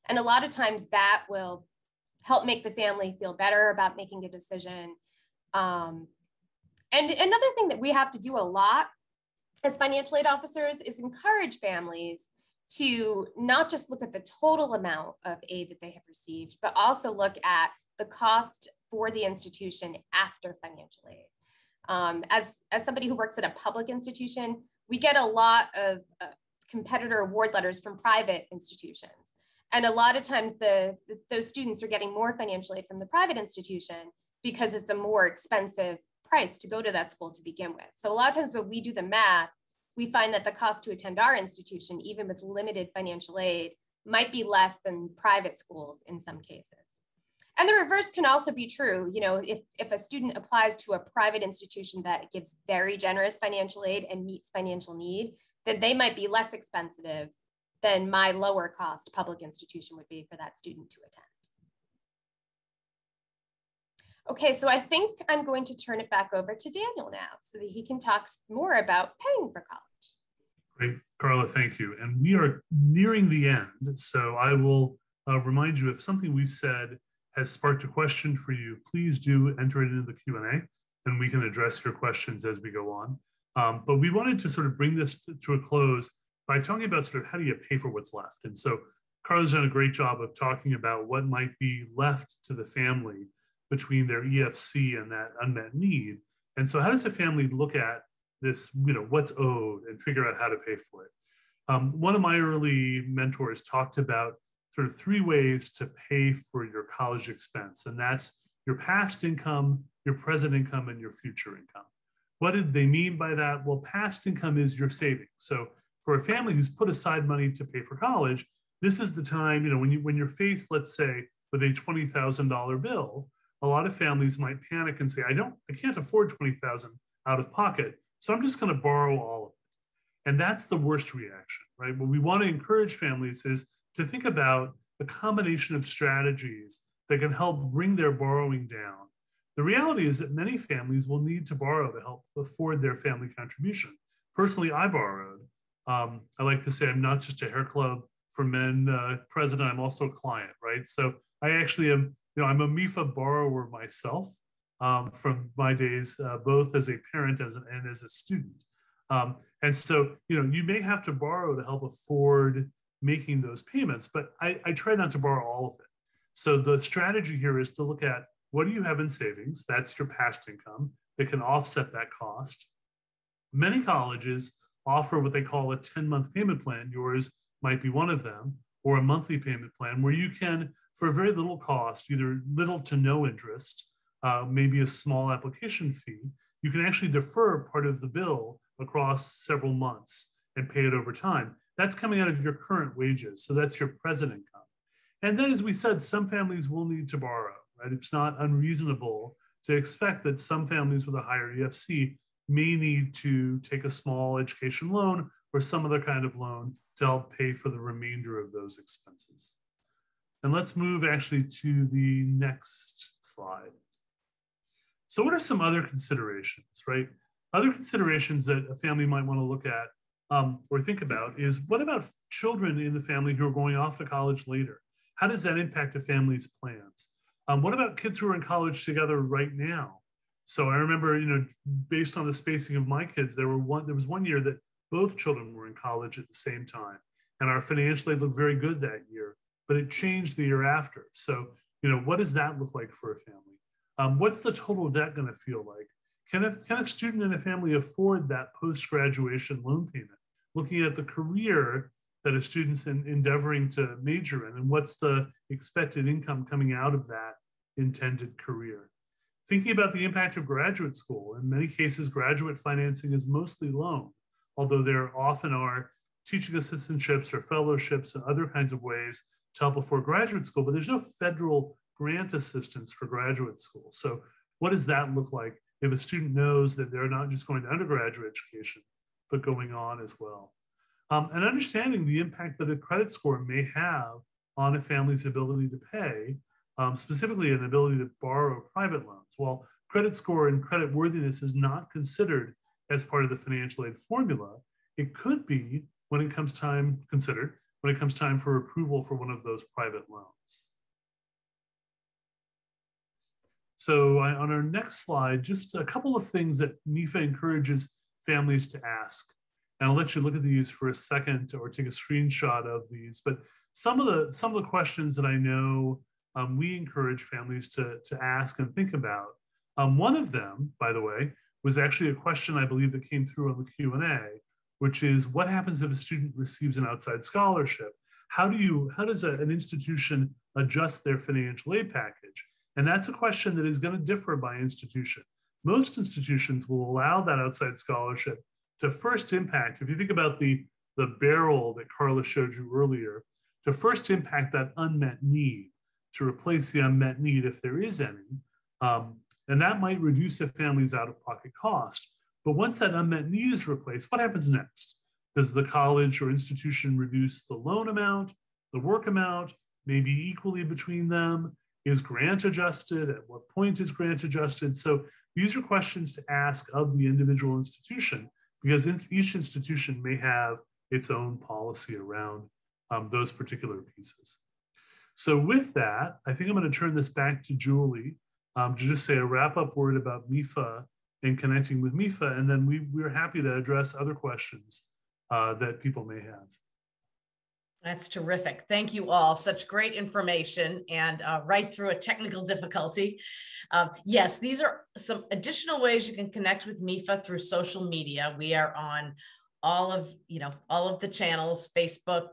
And a lot of times that will help make the family feel better about making a decision. And another thing that we have to do a lot as financial aid officers is encourage families to not just look at the total amount of aid that they have received, but also look at the cost for the institution after financial aid. As somebody who works at a public institution, we get a lot of competitor award letters from private institutions. And a lot of times those students are getting more financial aid from the private institution because it's a more expensive price to go to that school to begin with. So a lot of times when we do the math, we find that the cost to attend our institution, even with limited financial aid, might be less than private schools in some cases. And the reverse can also be true. If a student applies to a private institution that gives very generous financial aid and meets financial need, then they might be less expensive than my lower cost public institution would be for that student to attend. Okay, so I think I'm going to turn it back over to Daniel now so that he can talk more about paying for college. Great, Carla, thank you. And we are nearing the end, so I will remind you if something we've said has sparked a question for you, please do enter it into the Q&A. and we can address your questions as we go on. But we wanted to sort of bring this to a close by talking about sort of how do you pay for what's left. And so Carla's done a great job of talking about what might be left to the family between their EFC and that unmet need. And so how does a family look at this, what's owed and figure out how to pay for it? One of my early mentors talked about sort of 3 ways to pay for your college expense. And that's your past income, your present income, and your future income. What did they mean by that? Well, past income is your savings. So for a family who's put aside money to pay for college, this is the time, when you're faced, let's say, with a $20,000 bill, a lot of families might panic and say, I can't afford $20,000 out of pocket, so I'm just going to borrow all of it. And that's the worst reaction, right? What we want to encourage families is to think about a combination of strategies that can help bring their borrowing down. The reality is that many families will need to borrow to help afford their family contribution. Personally, I borrowed. I like to say I'm not just a hair club for men president, I'm also a client, right? So I actually am, I'm a MEFA borrower myself from my days, both as a parent and as a student. And so, you may have to borrow to help afford making those payments, but I try not to borrow all of it. So the strategy here is to look at what do you have in savings? That's your past income that can offset that cost. Many colleges offer what they call a 10-month payment plan. Yours might be one of them, or a monthly payment plan where you can, for very little cost, either little to no interest, maybe a small application fee, you can actually defer part of the bill across several months and pay it over time. That's coming out of your current wages. So that's your present income. And then, as we said, some families will need to borrow, right? It's not unreasonable to expect that some families with a higher EFC may need to take a small education loan or some other kind of loan to help pay for the remainder of those expenses. And let's move actually to the next slide. So what are some other considerations, right? Other considerations that a family might want to look at or think about is, what about children in the family who are going off to college later? How does that impact a family's plans? What about kids who are in college together right now? So I remember, based on the spacing of my kids, there was one year that both children were in college at the same time, and our financial aid looked very good that year, but it changed the year after. So, what does that look like for a family? What's the total debt going to feel like? Can a student in a family afford that post-graduation loan payment? Looking at the career that a student's endeavoring to major in, and what's the expected income coming out of that intended career? Thinking about the impact of graduate school. In many cases, graduate financing is mostly loan, although there often are teaching assistantships or fellowships and other kinds of ways to help afford graduate school, but there's no federal grant assistance for graduate school. So what does that look like if a student knows that they're not just going to undergraduate education, but going on as well? And understanding the impact that a credit score may have on a family's ability to pay, specifically an ability to borrow private loans. Well, credit score and credit worthiness is not considered as part of the financial aid formula. It could be when it comes time for approval for one of those private loans. So on our next slide, just a couple of things that MEFA encourages families to ask. And I'll let you look at these for a second or take a screenshot of these. But some of the questions that I know we encourage families to ask and think about. One of them, by the way, was actually a question I believe that came through on the Q&A, which is, what happens if a student receives an outside scholarship? How does an institution adjust their financial aid package? And that's a question that is going to differ by institution. Most institutions will allow that outside scholarship to first impact, if you think about the barrel that Carla showed you earlier, to first impact that unmet need, to replace the unmet need if there is any. And that might reduce a family's out-of-pocket cost. But once that unmet need is replaced, what happens next? Does the college or institution reduce the loan amount, the work amount, maybe equally between them? Is grant adjusted? At what point is grant adjusted? So these are questions to ask of the individual institution, because each institution may have its own policy around those particular pieces. So with that, I think I'm going to turn this back to Julie to just say a wrap-up word about MEFA and connecting with MEFA, and then we're happy to address other questions that people may have. That's terrific. Thank you all. Such great information, and right through a technical difficulty. Yes, these are some additional ways you can connect with MEFA through social media. We are on all of the channels, Facebook,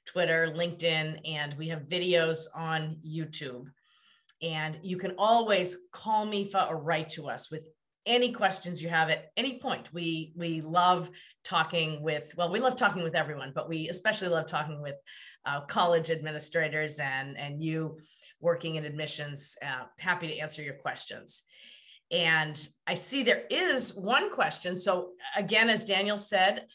Twitter, LinkedIn, and we have videos on YouTube. And you can always call MEFA or write to us with any questions you have at any point. We love talking with, well, we love talking with everyone, but we especially love talking with college administrators and you working in admissions. Happy to answer your questions. And I see there is one question. So again, as Daniel said,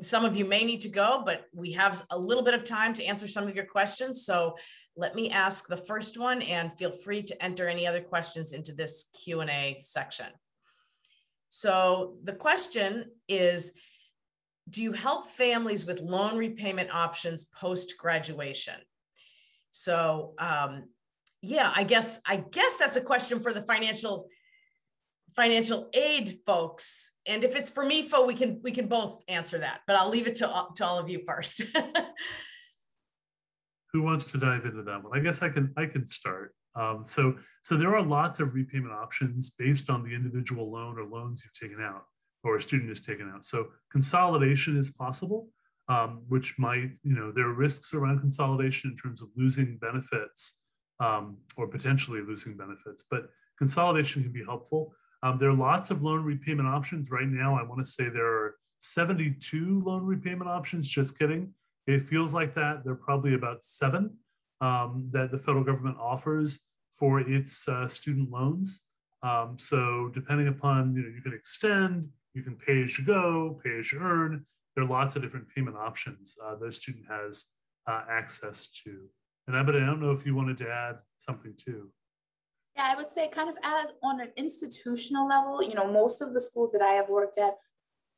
some of you may need to go, but we have a little bit of time to answer some of your questions. So let me ask the first one, and feel free to enter any other questions into this Q&A section. So the question is, do you help families with loan repayment options post-graduation? So yeah, I guess that's a question for the financial aid folks. And if it's for MEFA, we can both answer that, but I'll leave it to all of you first. Who wants to dive into that one? I guess I can start. So there are lots of repayment options based on the individual loan or loans you've taken out or a student has taken out. So consolidation is possible, which might, there are risks around consolidation in terms of losing benefits or potentially losing benefits, but consolidation can be helpful. There are lots of loan repayment options right now. I want to say there are 72 loan repayment options, just kidding. It feels like that. There are probably about 7 that the federal government offers for its student loans. So depending upon, you can extend, you can pay as you go, pay as you earn. There are lots of different payment options that a student has access to. And I don't know if you wanted to add something too. Yeah, I would say kind of as on an institutional level, most of the schools that I have worked at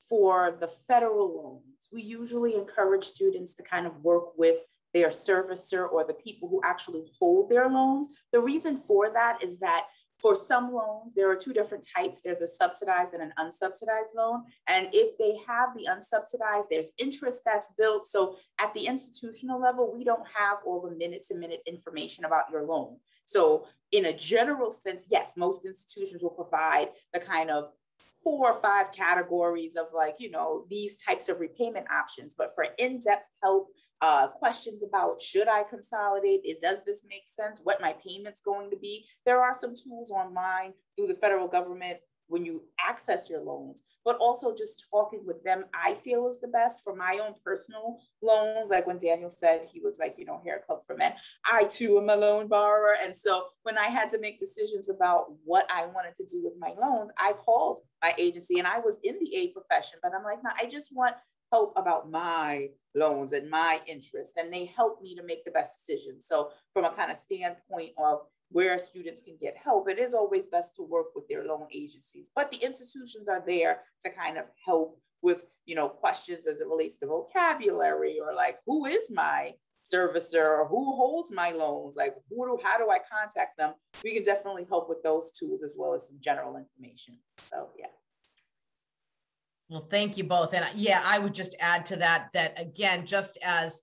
for the federal loans, we usually encourage students to kind of work with their servicer or the people who actually hold their loans. The reason for that is that for some loans, there are 2 different types. There's a subsidized and an unsubsidized loan. And if they have the unsubsidized, there's interest that's built. So at the institutional level, we don't have all the minute-to-minute information about your loan. So in a general sense, yes, most institutions will provide the kind of 4 or 5 categories of these types of repayment options. But for in-depth help, questions about should I consolidate? Does this make sense? What my payment's going to be? There are some tools online through the federal government when you access your loans, but also just talking with them, I feel is the best for my own personal loans. Like when Daniel said, he was like, Hair Club for Men, I too am a loan borrower. And so when I had to make decisions about what I wanted to do with my loans, I called my agency, and I was in the aid profession, but I'm like, no, I just want help about my loans and my interests. And they helped me to make the best decision. So from a kind of standpoint of where students can get help, it is always best to work with their loan agencies, but the institutions are there to kind of help with, questions as it relates to vocabulary or like, who is my servicer or who holds my loans? Like, how do I contact them? We can definitely help with those tools as well as some general information. So, yeah. Well, thank you both. And yeah, I would just add to that again, just as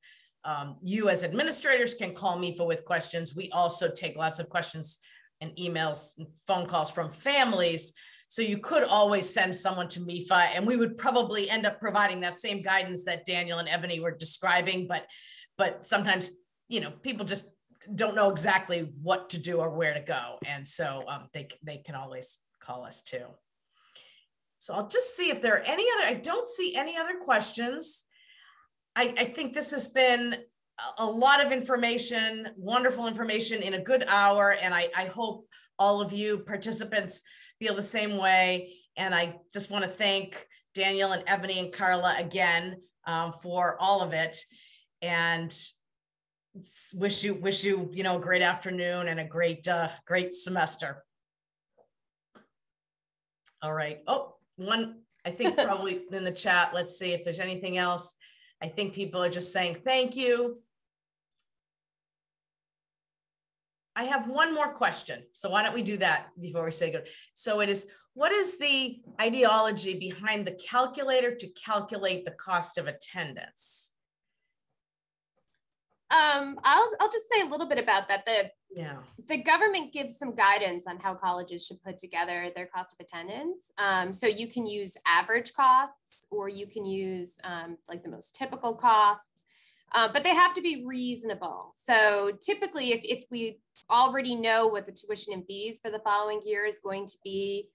you as administrators can call MEFA with questions, we also take lots of questions and emails and phone calls from families. So you could always send someone to MEFA, and we would probably end up providing that same guidance that Daniel and Ebony were describing, but sometimes, people just don't know exactly what to do or where to go. And so they can always call us too. So I'll just see if there are any other, I don't see any other questions. I think this has been a lot of information, wonderful information in a good hour. And I hope all of you participants feel the same way. And I just want to thank Daniel and Ebony and Carla again for all of it. And wish you, a great afternoon and a great semester. All right. Oh, one, I think probably in the chat, let's see if there's anything else. I think people are just saying thank you. I have one more question. So why don't we do that before we say good? So it is, what is the ideology behind the calculator to calculate the cost of attendance? I'll just say a little bit about that. The government gives some guidance on how colleges should put together their cost of attendance. So you can use average costs, or you can use like the most typical costs, but they have to be reasonable. So typically, if we already know what the tuition and fees for the following year is going to be,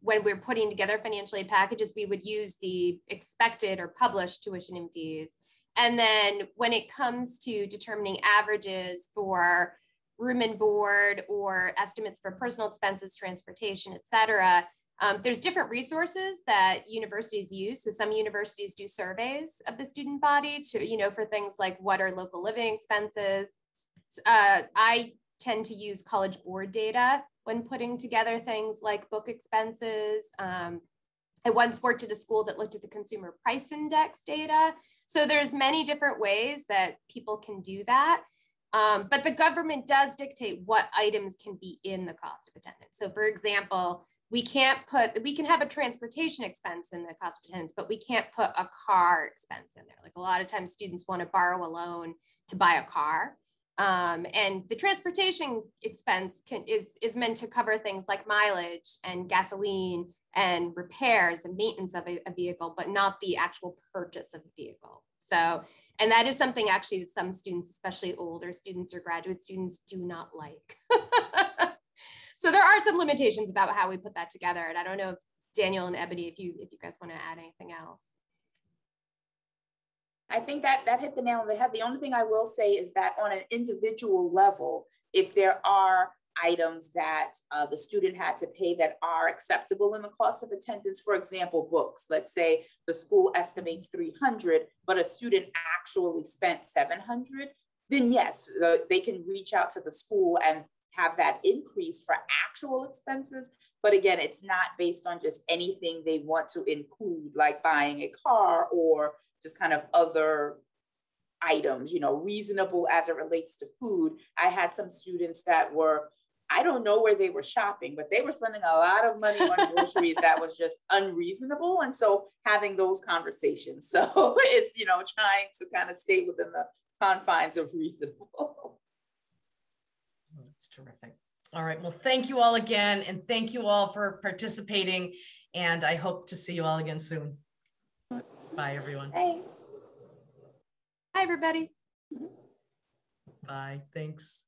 when we're putting together financial aid packages, we would use the expected or published tuition and fees. And then when it comes to determining averages for room and board, or estimates for personal expenses, transportation, et cetera, there's different resources that universities use. So some universities do surveys of the student body to, for things like what are local living expenses. I tend to use College Board data when putting together things like book expenses. I once worked at a school that looked at the Consumer Price Index data. So there's many different ways that people can do that. But the government does dictate what items can be in the cost of attendance. So for example, we can have a transportation expense in the cost of attendance, but we can't put a car expense in there. Like a lot of times students want to borrow a loan to buy a car. And the transportation expense is meant to cover things like mileage and gasoline and repairs and maintenance of a vehicle, but not the actual purchase of a vehicle. So, and that is something actually that some students, especially older students or graduate students, do not like. So there are some limitations about how we put that together. And I don't know if Daniel and Ebony, if you guys want to add anything else. I think that hit the nail on the head. The only thing I will say is that on an individual level, if there are items that the student had to pay that are acceptable in the cost of attendance, for example, books, let's say the school estimates 300, but a student actually spent 700, then yes, they can reach out to the school and have that increase for actual expenses. But again, it's not based on just anything they want to include, like buying a car or just kind of other items, reasonable as it relates to food. I had some students that were, I don't know where they were shopping, but they were spending a lot of money on groceries that was just unreasonable. And so having those conversations. So it's, trying to kind of stay within the confines of reasonable. That's terrific. All right. Well, thank you all again. And thank you all for participating. And I hope to see you all again soon. Bye, everyone. Thanks. Hi, everybody. Bye. Thanks.